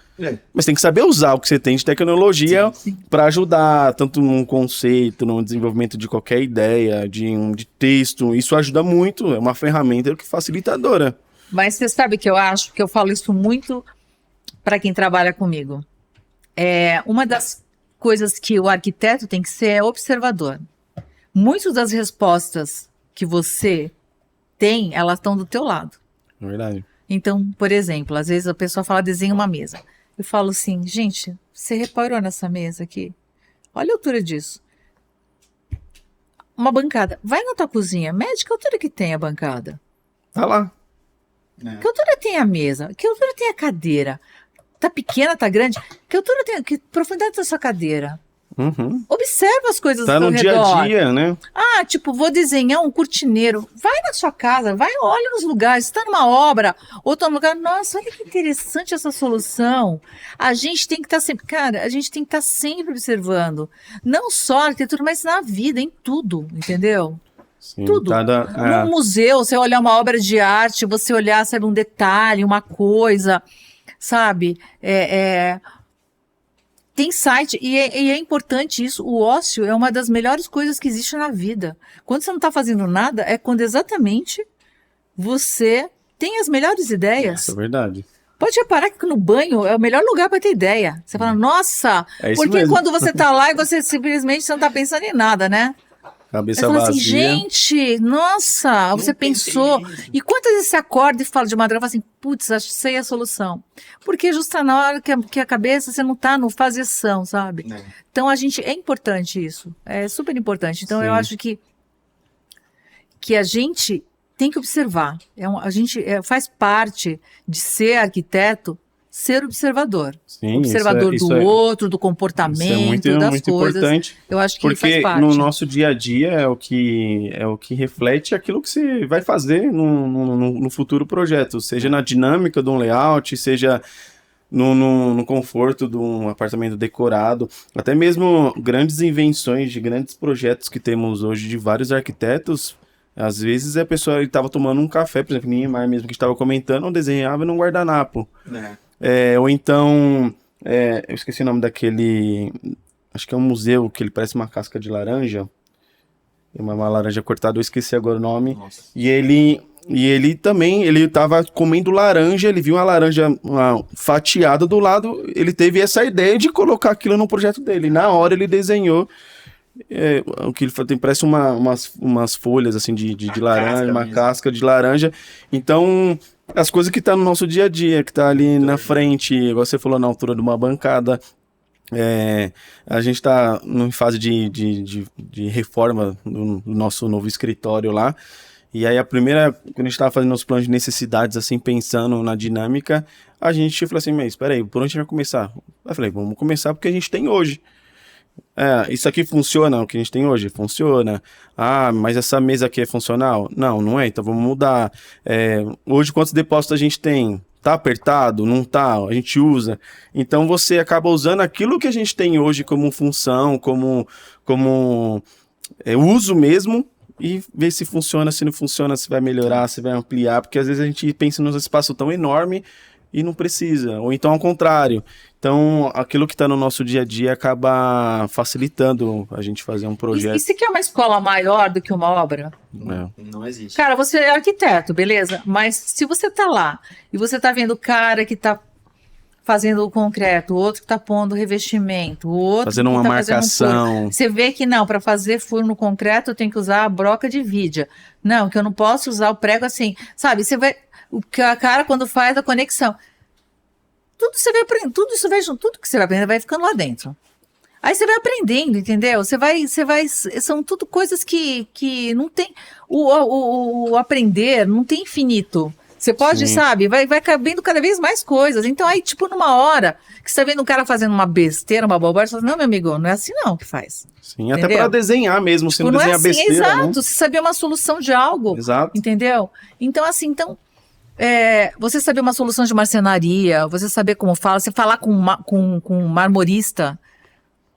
mas tem que saber usar o que você tem de tecnologia pra ajudar, tanto num conceito, no desenvolvimento de qualquer ideia, de texto. Isso ajuda muito, é uma ferramenta que facilitadora. Mas você sabe que eu acho que eu falo isso muito para quem trabalha comigo. Uma das coisas que o arquiteto tem que ser é observador. Muitas das respostas que você tem, elas estão do teu lado. Verdade. Então, por exemplo, às vezes a pessoa fala, desenha uma mesa. Eu falo assim, gente, você reparou nessa mesa aqui? Olha a altura disso. Uma bancada. Vai na tua cozinha, mede que altura que tem a bancada. Tá lá. Que altura tem a mesa? Que altura tem a cadeira? Tá pequena, tá grande? Que altura tem? Que profundidade tem a sua cadeira? Uhum. Observa as coisas Tá ao no redor. dia a dia, né? Ah, tipo, vou desenhar um cortineiro. Vai na sua casa, olha nos lugares. Está numa obra, ou tá num lugar. Nossa, olha que interessante essa solução. A gente tem que estar sempre, cara, a gente tem que estar sempre observando. Não só a arquitetura, mas na vida, em tudo, entendeu? Sim, Tudo. Num museu, você olhar uma obra de arte, você olhar, sabe, um detalhe, uma coisa, sabe? Tem site, e é importante isso, o ócio é uma das melhores coisas que existe na vida. Quando você não está fazendo nada, é quando exatamente você tem as melhores ideias. Isso é verdade. Pode reparar que no banho é o melhor lugar para ter ideia. Você fala, nossa, É isso porque mesmo. quando você está lá e você simplesmente não está pensando em nada, né? Cabeça Você fala vazia. assim, gente, nossa, você pensou. E quantas vezes você acorda e fala de madrugada, fala assim, putz, sei a solução. Porque justo na hora que a cabeça, você não tá no fazeção, sabe? Não. Então, é importante isso. É super importante. Então, eu Sim. acho que a gente tem que observar. A gente faz parte de ser arquiteto, ser observador. Sim, Observador isso do é- outro, do Isso comportamento, é muito, das muito coisas. importante, Eu acho que faz porque parte. no nosso dia a dia é o que reflete aquilo que você vai fazer no futuro projeto, seja na dinâmica de um layout, seja no conforto de um apartamento decorado, até mesmo grandes invenções de grandes projetos que temos hoje de vários arquitetos. Às vezes a pessoa estava tomando um café, por exemplo, Niemeyer mesmo que estava comentando, desenhava num guardanapo. Ou então, eu esqueci o nome daquele, acho que é um museu que ele parece uma casca de laranja, uma laranja cortada, eu esqueci agora o nome. Nossa. E ele também, ele tava comendo laranja, ele viu uma laranja fatiada do lado, ele teve essa ideia de colocar aquilo no projeto dele. Na hora ele desenhou o que ele tem, parece umas folhas assim de laranja, casca uma mesmo. casca de laranja. Então, as coisas que tá no nosso dia a dia, que tá ali na frente, igual você falou, na altura de uma bancada. A gente está em fase de reforma do nosso novo escritório lá. E aí quando a gente estava fazendo os planos de necessidades, assim, pensando na dinâmica, a gente falou assim, mas espera aí, por onde a gente vai começar? Eu falei, vamos começar porque a gente tem hoje. Isso aqui funciona, o que a gente tem hoje? Funciona. Ah, mas essa mesa aqui é funcional? Não, não é, então vamos mudar. Hoje, quantos depósitos a gente tem? Tá apertado? Não tá? A gente usa. Então, você acaba usando aquilo que a gente tem hoje como função, como uso mesmo, e ver se funciona, se não funciona, se vai melhorar, se vai ampliar, porque às vezes a gente pensa num espaço tão enorme e não precisa, ou então ao contrário. Então, aquilo que está no nosso dia a dia acaba facilitando a gente fazer um projeto. E se quer uma escola maior do que uma obra? Não existe. Cara, você é arquiteto, beleza? Mas se você tá lá e você tá vendo o cara que tá fazendo o concreto, o outro que tá pondo revestimento, o outro fazendo uma marcação. Você vê que não, para fazer furo no concreto eu tenho que usar a broca de vidia. Não, que eu não posso usar o prego assim. Sabe, você vai... O cara quando faz a conexão... Tudo você vai aprendendo, tudo que você vai aprender vai ficando lá dentro. Aí você vai aprendendo, entendeu? São tudo coisas que não tem, o aprender não tem infinito. Você pode, sabe, vai cabendo cada vez mais coisas. Então aí, tipo, numa hora que você tá vendo um cara fazendo uma besteira, uma bobagem, você fala, não, meu amigo, não é assim não que faz. Sim, entendeu? Até para desenhar mesmo, tipo, se não desenhar é assim, besteira, exato, né? você saber uma solução de algo, Exato. Entendeu? Então, assim, você saber uma solução de marcenaria, você saber como fala, você falar com um marmorista.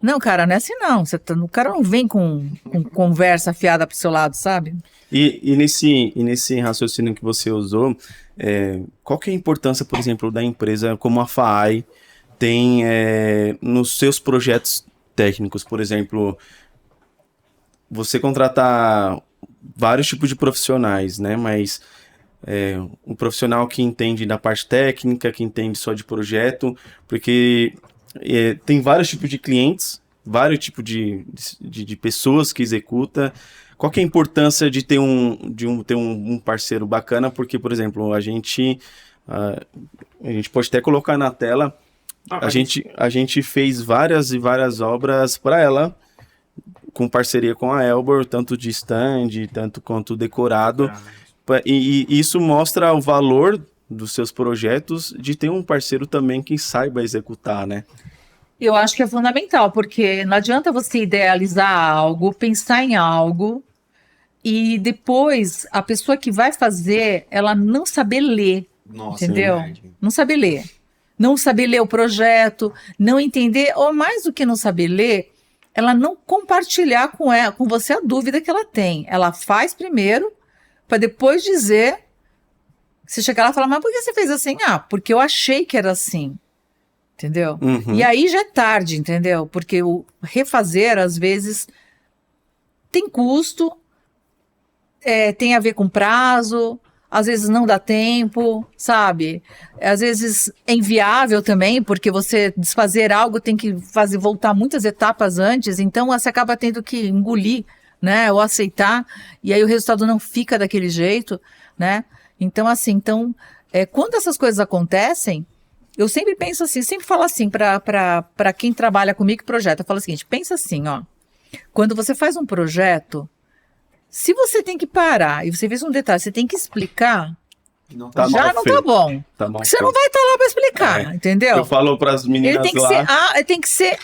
Não, cara, não é assim não. O cara não vem com conversa afiada pro seu lado, sabe? E nesse raciocínio que você usou, qual que é a importância, por exemplo, da empresa como a FAAI tem nos seus projetos técnicos? Por exemplo, você contratar vários tipos de profissionais, né? Mas... um profissional que entende da parte técnica, que entende só de projeto, porque tem vários tipos de clientes, vários tipos de pessoas que executa. Qual que é a importância de ter um parceiro bacana? Porque, por exemplo, a gente pode até colocar na tela, a gente fez várias e várias obras para ela, com parceria com a Elbor, tanto de stand, tanto quanto decorado. E isso mostra o valor dos seus projetos de ter um parceiro também que saiba executar, né? Eu acho que é fundamental, porque não adianta você idealizar algo, pensar em algo, e depois a pessoa que vai fazer, ela não saber ler, entendeu? Não saber ler. Não saber ler o projeto, não entender, ou mais do que não saber ler, ela não compartilhar com você a dúvida que ela tem. Ela faz primeiro, para depois dizer, você chegar lá e falar, mas por que você fez assim? Ah, porque eu achei que era assim, entendeu? Uhum. E aí já é tarde, entendeu? Porque o refazer, às vezes, tem custo, tem a ver com prazo, às vezes não dá tempo, sabe? Às vezes é inviável também, porque você desfazer algo tem que voltar muitas etapas antes, então você acaba tendo que engolir, né, ou aceitar, e aí o resultado não fica daquele jeito, né? Então, assim, quando essas coisas acontecem, eu sempre penso assim, sempre falo assim para quem trabalha comigo e projeta, eu falo o seguinte, pensa assim, ó, quando você faz um projeto, se você tem que parar e você fez um detalhe, você tem que explicar, não tá bom. Porque você não vai estar lá para explicar, entendeu? Eu falo para as meninas ele tem que ser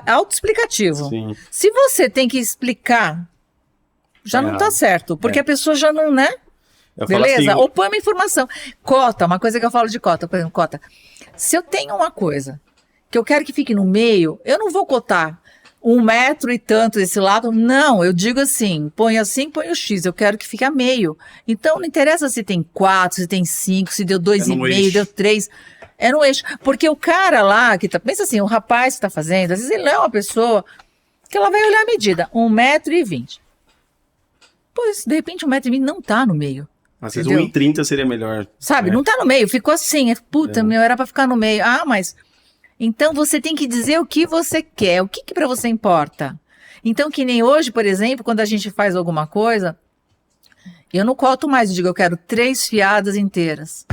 autoexplicativo. Sim. Se você tem que explicar, já não tá certo, porque a pessoa já não, né? Beleza? Assim, ou põe uma informação. Cota, uma coisa que eu falo de cota, por exemplo, cota. Se eu tenho uma coisa que eu quero que fique no meio, eu não vou cotar 1 metro e tanto desse lado, não, eu digo assim, põe o X, eu quero que fique a meio. Então, não interessa se tem 4, se tem 5, se deu 2,5, deu 3, é no eixo. Porque o cara lá, pensa assim, o rapaz que tá fazendo, às vezes ele é uma pessoa que ela vai olhar a medida, 1,20 m. Pois, de repente, 1,20 m não tá no meio. Às vezes 1,30 m seria melhor. Sabe, não tá no meio, ficou assim, meu, era pra ficar no meio. Ah, mas... Então, você tem que dizer o que você quer, o que para você importa. Então, que nem hoje, por exemplo, quando a gente faz alguma coisa, eu não coto mais, eu digo, eu quero 3 fiadas inteiras.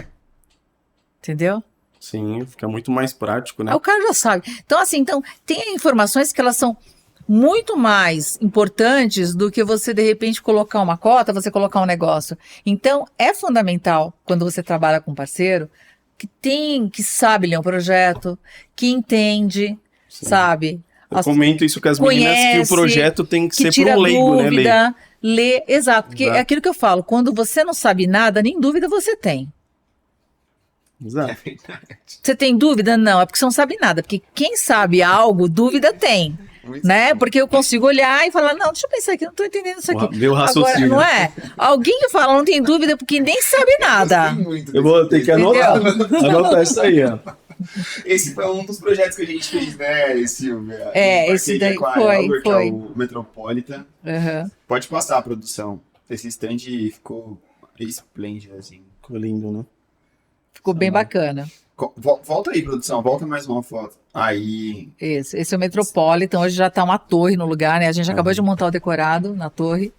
Entendeu? Sim, fica muito mais prático, né? Aí o cara já sabe. Então, assim, tem informações que elas são muito mais importantes do que você, de repente, colocar uma cota, você colocar um negócio. Então, é fundamental, quando você trabalha com um parceiro, que sabe ler um projeto, que entende, Sim. sabe? Eu comento isso com as meninas, que o projeto tem que ser tira pro leigo, né, Lê? dúvida, lê, exato, porque Exato. é aquilo que eu falo, quando você não sabe nada, nem dúvida você tem. Exato. Você tem dúvida? Não, é porque você não sabe nada, porque quem sabe algo, dúvida tem. Né? Porque eu consigo olhar e falar, não, deixa eu pensar aqui, não estou entendendo isso aqui. Meu raciocínio. Agora, não é? Alguém que fala, não tem dúvida, porque nem sabe nada. Eu vou ter que anotar isso aí, ó. Esse foi um dos projetos que a gente fez, né, Silvia? Esse daí foi. Que é o Metropolitan. Uhum. Pode passar a produção. Esse stand ficou esplêndido, assim. Ficou lindo, né? Ficou bem bacana. Volta aí, produção. Volta mais uma foto. Aí. Esse é o Metropolitan. Hoje já está uma torre no lugar, né? A gente acabou de montar o decorado na torre.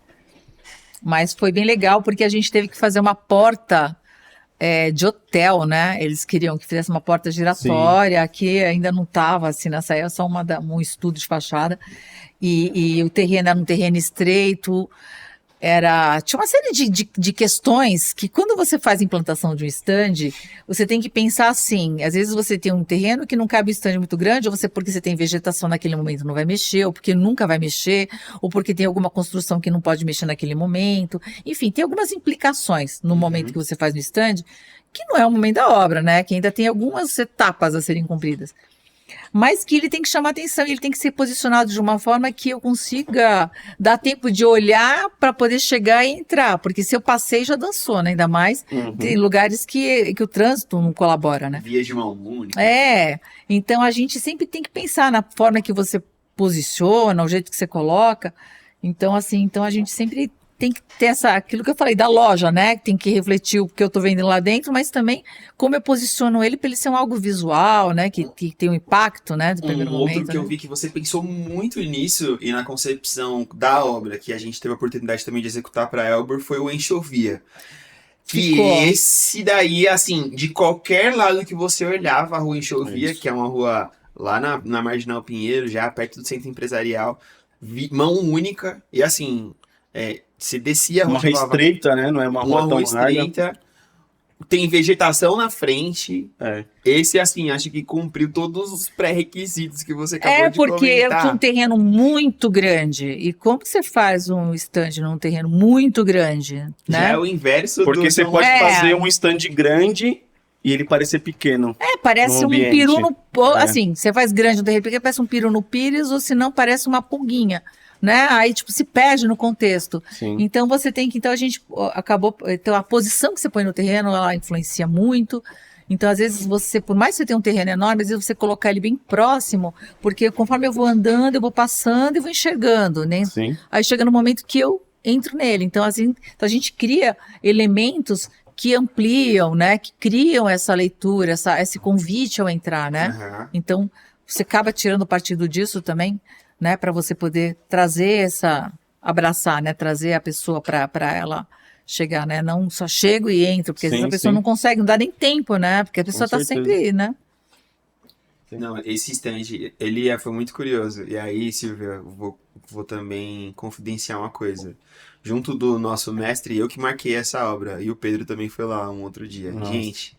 Mas foi bem legal, porque a gente teve que fazer uma porta de hotel, né? Eles queriam que fizesse uma porta giratória, que ainda não estava assim, nessa época, só um estudo de fachada. E o terreno era um terreno estreito. Tinha uma série de questões que, quando você faz a implantação de um stand, você tem que pensar assim. Às vezes você tem um terreno que não cabe um stand muito grande, ou porque você tem vegetação naquele momento não vai mexer, ou porque nunca vai mexer, ou porque tem alguma construção que não pode mexer naquele momento. Enfim, tem algumas implicações no momento que você faz no stand, que não é o momento da obra, né? Que ainda tem algumas etapas a serem cumpridas. Mas que ele tem que chamar atenção, ele tem que ser posicionado de uma forma que eu consiga dar tempo de olhar para poder chegar e entrar, porque se eu passei já dançou, né? Ainda mais tem lugares que o trânsito não colabora, né? Via de mão única. Então a gente sempre tem que pensar na forma que você posiciona, o jeito que você coloca. Então assim, a gente sempre tem que ter aquilo que eu falei da loja, né? Tem que refletir o que eu tô vendendo lá dentro, mas também como eu posiciono ele para ele ser algo visual, né? Que tem um impacto, né? Do primeiro momento. Outro que eu vi que você pensou muito nisso e na concepção da obra, que a gente teve a oportunidade também de executar para Elber, foi o Enxovia. Que esse daí, assim, de qualquer lado que você olhava, a rua Enxovia, que é uma rua lá na Marginal Pinheiro, já perto do centro empresarial, mão única, e assim, você descia a rua. Uma rua estreita, né? Não é uma rua tão estreita. Tem vegetação na frente. Esse, assim, acho que cumpriu todos os pré-requisitos que você acabou de comentar. Porque eu tinha um terreno muito grande. E como que você faz um stand num terreno muito grande, né? Já é o inverso porque você pode fazer um stand grande e ele parecer pequeno. Parece um peru no... Assim, você faz grande no terreno, porque parece um peru no pires, ou se não, parece uma pulguinha. Né? Aí, se perde no contexto. Sim. Então, você tem que... Então, a gente acabou... Então, a posição que você põe no terreno, ela influencia muito. Então, às vezes, por mais que você tenha um terreno enorme, às vezes você colocar ele bem próximo, porque conforme eu vou andando, eu vou passando e vou enxergando, né? Sim. Aí chega no momento que eu entro nele. Então, assim, a gente cria elementos que ampliam, né? Que criam essa leitura, esse convite ao entrar, né? Então, você acaba tirando partido disso também, né, para você poder trazer abraçar, né, trazer a pessoa para ela chegar, né, não só chego e entro, porque às vezes a pessoa não consegue, não dá nem tempo, né, porque a pessoa está sempre, né. Não, esse stand, ele foi muito curioso, e aí, Silvia, vou também confidenciar uma coisa. Junto do nosso mestre, eu que marquei essa obra, e o Pedro também foi lá um outro dia. Gente...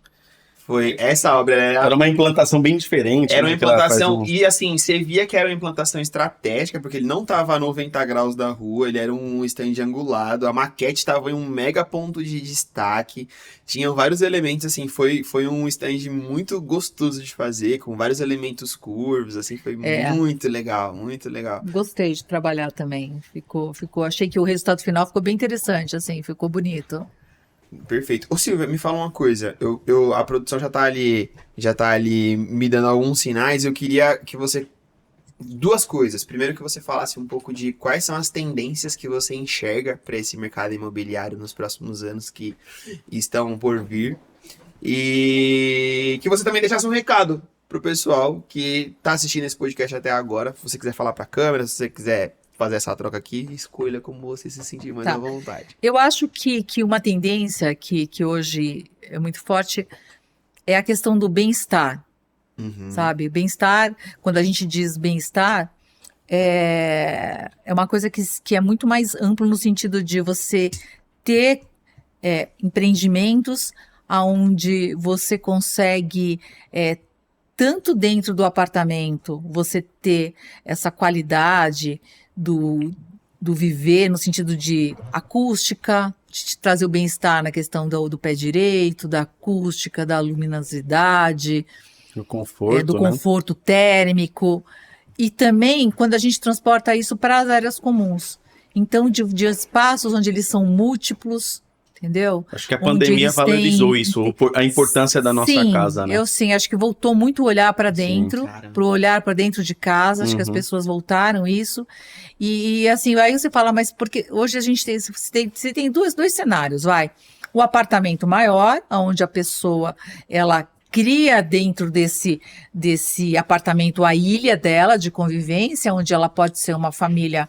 Essa obra era uma implantação bem diferente. Era uma implantação, e assim, você via que era uma implantação estratégica, porque ele não estava a 90 graus da rua, ele era um stand angulado, a maquete estava em um mega ponto de destaque, tinham vários elementos, assim, foi um stand muito gostoso de fazer, com vários elementos curvos, assim, foi muito legal, muito legal. Gostei de trabalhar também, achei que o resultado final ficou bem interessante, assim, ficou bonito. Perfeito. Ô Silvia, me fala uma coisa. A produção já tá ali me dando alguns sinais. Eu queria que você... Duas coisas. Primeiro, que você falasse um pouco de quais são as tendências que você enxerga para esse mercado imobiliário nos próximos anos que estão por vir. E que você também deixasse um recado pro pessoal que tá assistindo esse podcast até agora. Se você quiser falar pra câmera, se você quiser fazer essa troca aqui, escolha como você se sentir mais à vontade. Eu acho que uma tendência que hoje é muito forte é a questão do bem-estar, sabe? Bem-estar, quando a gente diz bem-estar, é uma coisa que é muito mais amplo no sentido de você ter empreendimentos onde você consegue, tanto dentro do apartamento, você ter essa qualidade do viver, no sentido de acústica, de te trazer o bem-estar na questão do pé direito, da acústica, da luminosidade, Do conforto, do né? conforto térmico, e também quando a gente transporta isso para as áreas comuns. Então, de espaços onde eles são múltiplos, entendeu? Acho que a Onde pandemia eles valorizou têm- isso, a importância da nossa Sim, casa, né? eu sim, acho que voltou muito o olhar para dentro, Caramba. para o olhar para dentro de casa, acho que as Uhum. pessoas voltaram isso. E assim, aí você fala, mas porque hoje a gente você tem dois cenários, vai. O apartamento maior, onde a pessoa, ela cria dentro desse apartamento a ilha dela de convivência, onde ela pode ser uma família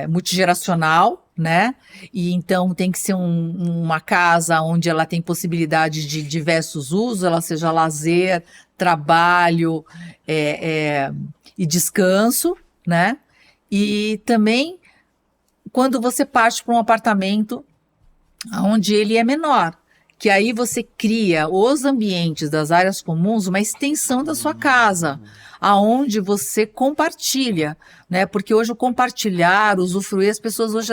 multigeracional, né? E então tem que ser uma casa onde ela tem possibilidade de diversos usos, ela seja lazer, trabalho e descanso, né? E também quando você parte para um apartamento onde ele é menor, que aí você cria os ambientes das áreas comuns, uma extensão da sua casa, aonde você compartilha, né? Porque hoje o compartilhar, usufruir, as pessoas hoje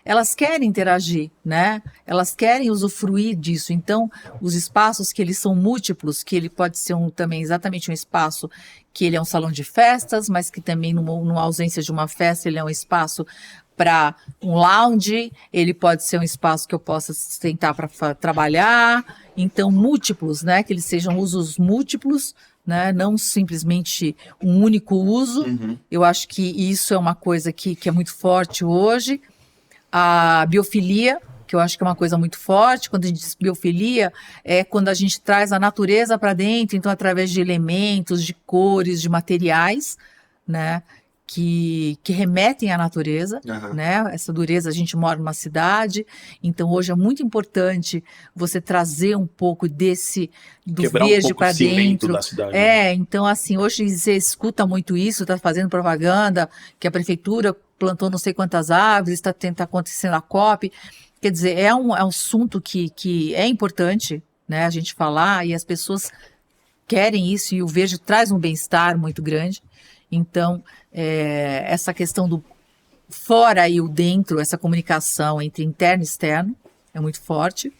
elas querem interagir, né? Elas querem usufruir disso. Então, os espaços que eles são múltiplos, que ele pode ser também exatamente um espaço que ele é um salão de festas, mas que também numa ausência de uma festa, ele é um espaço para um lounge, ele pode ser um espaço que eu possa sentar para trabalhar, então múltiplos, né, que eles sejam usos múltiplos, né, não simplesmente um único uso. Eu acho que isso é uma coisa que é muito forte hoje. A biofilia, que eu acho que é uma coisa muito forte. Quando a gente diz biofilia, é quando a gente traz a natureza para dentro, então através de elementos, de cores, de materiais, né, que remetem à natureza, né? Essa dureza, a gente mora numa cidade, então hoje é muito importante você trazer um pouco do Quebrar um verde pouco para o cimento dentro. da cidade, né? Então assim, hoje você escuta muito isso, está fazendo propaganda, que a prefeitura plantou não sei quantas árvores, está acontecendo a COP. Quer dizer, é um assunto que é importante, né, a gente falar, e as pessoas querem isso, e o verde traz um bem-estar muito grande. Então, essa questão do fora e o dentro, essa comunicação entre interno e externo é muito forte.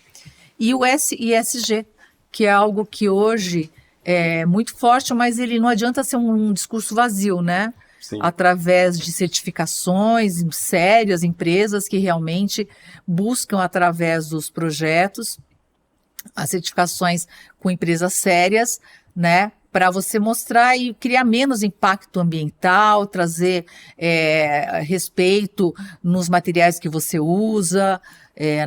E o ESG, que é algo que hoje é muito forte, mas ele não adianta ser um discurso vazio, né? Sim. Através de certificações sérias, empresas que realmente buscam, através dos projetos, as certificações com empresas sérias, né? Para você mostrar e criar menos impacto ambiental, trazer respeito nos materiais que você usa,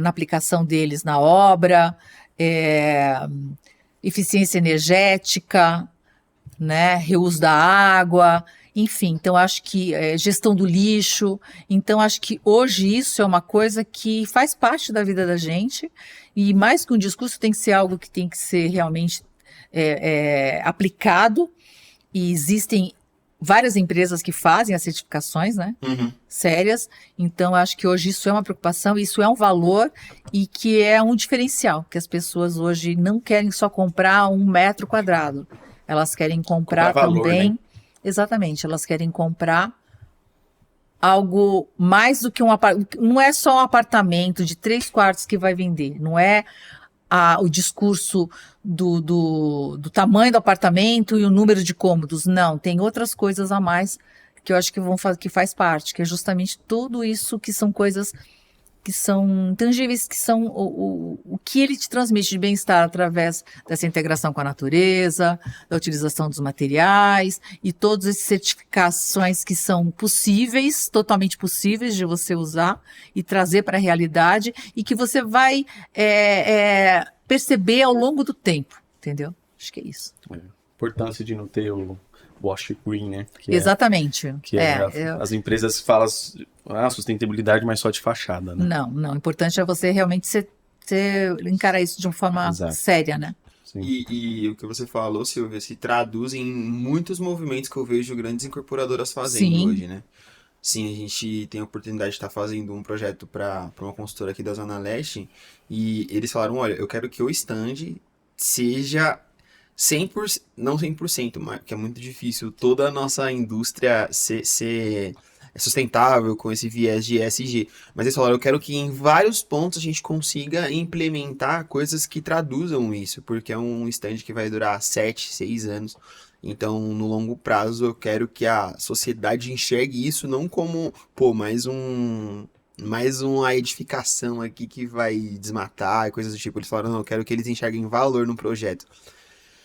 na aplicação deles na obra, eficiência energética, né, reuso da água, enfim. Então, acho que gestão do lixo. Então, acho que hoje isso é uma coisa que faz parte da vida da gente, e mais que um discurso, tem que ser algo que tem que ser realmente aplicado, e existem várias empresas que fazem as certificações, né, sérias. Então, acho que hoje isso é uma preocupação, isso é um valor, e que é um diferencial, que as pessoas hoje não querem só comprar 1 metro quadrado, elas querem comprar valor, também, né? Exatamente, elas querem comprar algo mais do que não é só um apartamento de 3 quartos que vai vender, não é o discurso do tamanho do apartamento e o número de cômodos. Não, tem outras coisas a mais que eu acho que faz parte, que é justamente tudo isso, que são coisas que são tangíveis, que são o que ele te transmite de bem-estar através dessa integração com a natureza, da utilização dos materiais e todas essas certificações que são possíveis, totalmente possíveis de você usar e trazer para a realidade, e que você vai perceber ao longo do tempo, entendeu? Acho que é isso. Importância de não ter o wash green, né? Exatamente. As empresas falam sustentabilidade, mas só de fachada, né? Não. O importante é você realmente encarar isso de uma forma Exato. séria, né? Sim. E o que você falou, Silvia, se traduz em muitos movimentos que eu vejo grandes incorporadoras fazendo Sim. hoje, né? Sim, a gente tem a oportunidade de estar fazendo um projeto para uma consultora aqui da Zona Leste e eles falaram, olha, eu quero que o stand seja 100%, não 100%, mas que é muito difícil toda a nossa indústria ser sustentável com esse viés de ESG. Mas eles falaram, eu quero que em vários pontos a gente consiga implementar coisas que traduzam isso, porque é um stand que vai durar 7, 6 anos. Então, no longo prazo, eu quero que a sociedade enxergue isso não como, pô, mais uma edificação aqui que vai desmatar e coisas do tipo. Eles falaram, não, eu quero que eles enxerguem valor no projeto.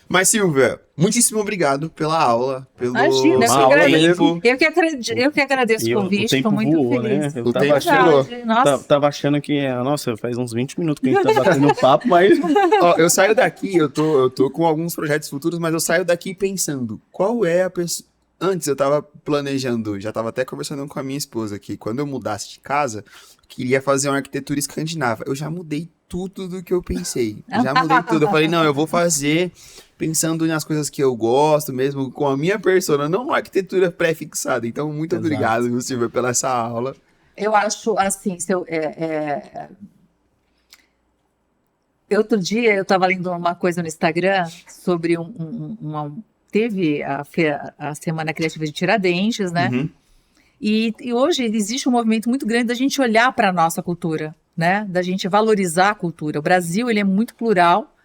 Mas, Silvia, muitíssimo obrigado pela aula, pelo Imagina, seu Uma aula tempo. eu que agradeço E o o convite, tempo estou muito voou, feliz. né? O tempo voou. Verdade, nossa. Tava achando que, nossa, faz uns 20 minutos que a gente tá batendo papo, mas Ó, eu saio daqui, eu tô com alguns projetos futuros, mas eu saio daqui pensando, qual é a pessoa... Antes eu tava planejando, já tava até conversando com a minha esposa que quando eu mudasse de casa, queria fazer uma arquitetura escandinava. Eu já mudei tudo do que eu pensei. Já mudei tudo. Eu falei, não, eu vou fazer pensando nas coisas que eu gosto mesmo, com a minha persona, não uma arquitetura pré-fixada. Então, muito Exato. obrigado, viu, Silvia, pela essa aula. Eu acho assim, outro dia eu estava lendo uma coisa no Instagram sobre teve a Semana Criativa de Tiradentes, né? Uhum. E hoje existe um movimento muito grande da gente olhar para a nossa cultura, né? Da gente valorizar a cultura. O Brasil, ele é muito plural,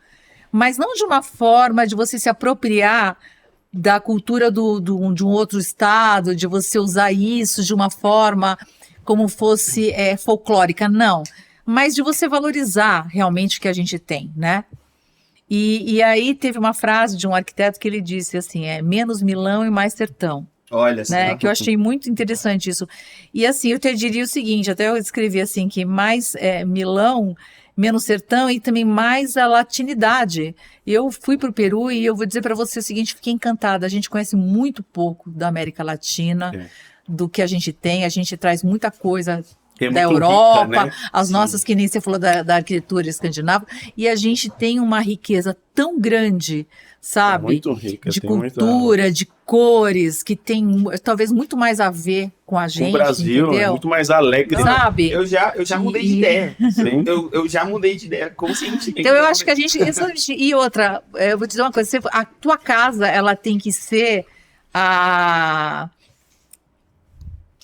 mas não de uma forma de você se apropriar da cultura de um outro estado, de você usar isso de uma forma como fosse folclórica, não. Mas de você valorizar realmente o que a gente tem, né? E aí teve uma frase de um arquiteto que ele disse assim, menos Milão e mais sertão. Olha só. Né, que eu achei muito interessante isso. E assim, eu te diria o seguinte, até eu escrevi assim, que mais Milão, menos sertão e também mais a latinidade. Eu fui para o Peru e eu vou dizer para você o seguinte, fiquei encantada, a gente conhece muito pouco da América Latina, do que a gente traz muita coisa é da muito Europa, rica, né? as Sim. nossas, que nem você falou da arquitetura escandinava, e a gente tem uma riqueza tão grande, sabe? Muito rica, de tem muita- cultura, de cores, que tem talvez muito mais a ver com a gente, O Brasil é entendeu? muito mais alegre. Sabe? Eu já mudei de ideia. Sim. Eu já mudei de ideia conscientemente. Então eu acho que a gente... E outra, eu vou te dizer uma coisa, a tua casa, ela tem que ser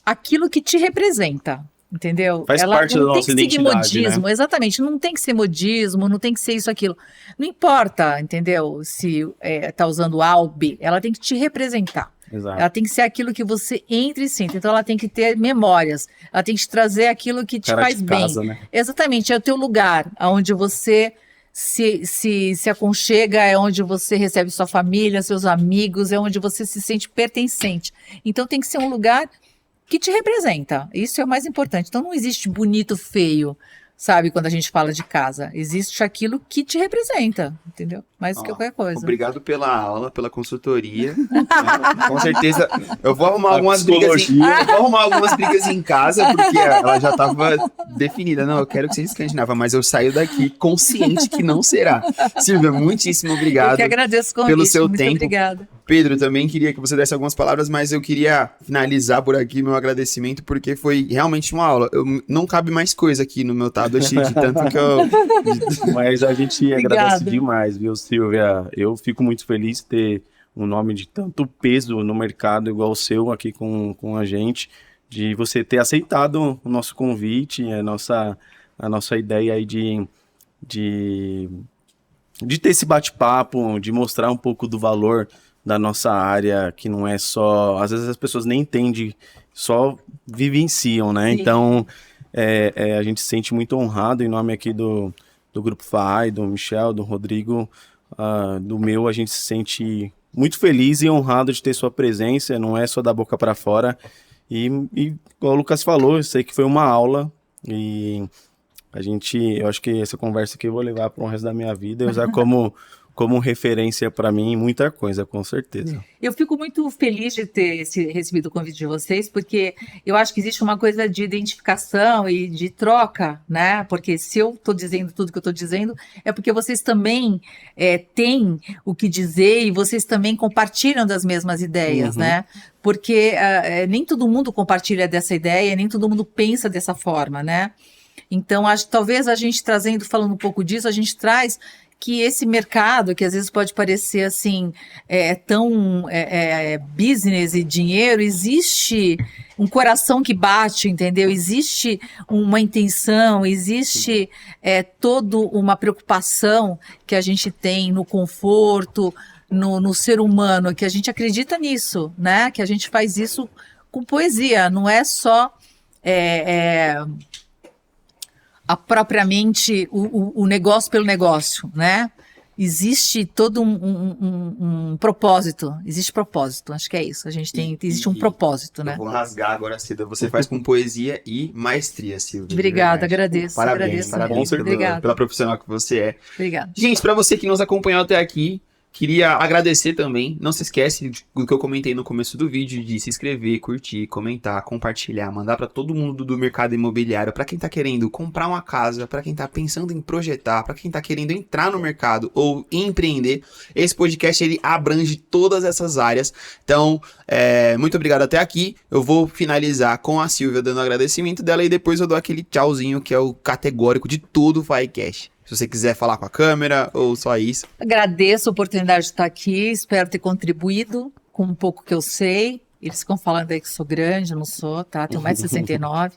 aquilo que te representa. Entendeu? Faz Ela parte não da tem nossa que seguir identidade, modismo, né? exatamente. Não tem que ser modismo, não tem que ser isso, aquilo. Não importa, entendeu? Se tá usando A ou B, ela tem que te representar. Exato. Ela tem que ser aquilo que você entra e sente. Então ela tem que ter memórias. Ela tem que te trazer aquilo que te Cara faz de bem. casa, né? Exatamente, é o teu lugar, onde você se aconchega, é onde você recebe sua família, seus amigos, é onde você se sente pertencente. Então tem que ser um lugar que te representa. Isso é o mais importante. Então não existe bonito, feio, sabe, quando a gente fala de casa. Existe aquilo que te representa, entendeu? Mais do que qualquer coisa. Obrigado pela aula, pela consultoria. Com certeza. Eu vou arrumar A algumas brigas. psicologia. Eu vou arrumar algumas brigas em casa, porque ela já estava definida. Não, eu quero que seja escandinava, mas eu saio daqui consciente que não será. Silvia, muitíssimo obrigado. Eu que agradeço o convite. pelo seu Muito tempo. obrigada. Pedro, também queria que você desse algumas palavras, mas eu queria finalizar por aqui meu agradecimento, porque foi realmente uma aula. Não cabe mais coisa aqui no meu tablet, de tanto que eu... Mas a gente Obrigada. agradece demais, viu, Silvia? Eu fico muito feliz de ter um nome de tanto peso no mercado igual o seu aqui com a gente, de você ter aceitado o nosso convite, a nossa ideia aí de ter esse bate-papo, de mostrar um pouco do valor da nossa área, que não é só... Às vezes as pessoas nem entendem, só vivenciam, né? Sim. Então, a gente se sente muito honrado em nome aqui do Grupo FAI, do Michel, do Rodrigo, do meu, a gente se sente muito feliz e honrado de ter sua presença, não é só da boca para fora. E igual o Lucas falou, eu sei que foi uma aula e eu acho que essa conversa aqui eu vou levar para o resto da minha vida e usar como como referência para mim em muita coisa, com certeza. Eu fico muito feliz de ter recebido o convite de vocês, porque eu acho que existe uma coisa de identificação e de troca, né? Porque se eu estou dizendo tudo que eu estou dizendo, é porque vocês também têm o que dizer e vocês também compartilham das mesmas ideias, né? Porque nem todo mundo compartilha dessa ideia, nem todo mundo pensa dessa forma, né? Então, talvez a gente falando um pouco disso, a gente traz que esse mercado, que às vezes pode parecer assim, tão business e dinheiro, existe um coração que bate, entendeu? Existe uma intenção, existe toda uma preocupação que a gente tem no conforto, no ser humano, que a gente acredita nisso, né? Que a gente faz isso com poesia, não é só propriamente o negócio pelo negócio, né? Existe todo um propósito, existe propósito, acho que é isso, existe um propósito, né? Eu vou rasgar agora, Cida, você faz com poesia e maestria, Silvia. Obrigada, agradeço. Parabéns pela profissional que você é. Obrigada. Gente, para você que nos acompanhou até aqui, queria agradecer também. Não se esquece do que eu comentei no começo do vídeo, de se inscrever, curtir, comentar, compartilhar, mandar para todo mundo do mercado imobiliário, para quem tá querendo comprar uma casa, para quem tá pensando em projetar, para quem tá querendo entrar no mercado ou empreender. Esse podcast ele abrange todas essas áreas. Então, muito obrigado até aqui. Eu vou finalizar com a Silvia dando agradecimento dela e depois eu dou aquele tchauzinho que é o categórico de todo o Firecast. Se você quiser falar com a câmera ou só isso. Agradeço a oportunidade de estar aqui, espero ter contribuído com um pouco que eu sei. Eles ficam falando aí que sou grande, eu não sou, tá? Tenho 1,69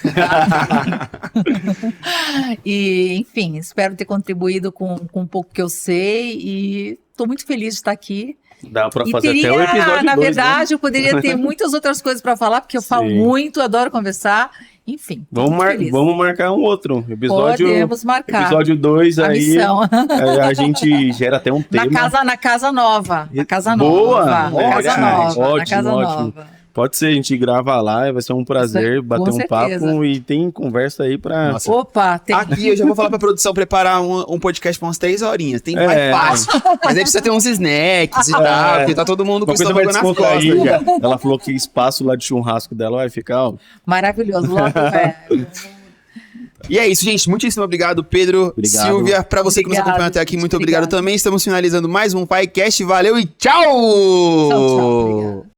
m. E, enfim, espero ter contribuído com um pouco que eu sei e estou muito feliz de estar aqui. Dá pra fazer até o episódio 2, na verdade, né? eu poderia ter muitas outras coisas para falar, porque eu falo muito, adoro conversar. Enfim, vamos marcar um outro episódio. Podemos marcar. Episódio 2 aí. A gente gera até um tema. Na casa nova. Na casa Boa! nova. Na casa nova. Ótimo, na casa ótimo. nova. Pode ser, a gente grava lá, vai ser um prazer bater um papo e tem conversa aí pra... Nossa. Opa, tem... Aqui eu já vou falar pra produção preparar um podcast pra umas 3 horinhas. Tem mais fácil. Mas aí precisa ter uns snacks e tal, porque tá todo mundo com o estômago nas costas já. Ela falou que espaço lá de churrasco dela vai ficar... Ó. Maravilhoso, logo E é isso, gente. Muitíssimo obrigado, Pedro, obrigado. Silvia. Pra você que nos acompanhou até aqui, muito obrigado também. Estamos finalizando mais um Firecast. Valeu e tchau! Tchau, obrigado.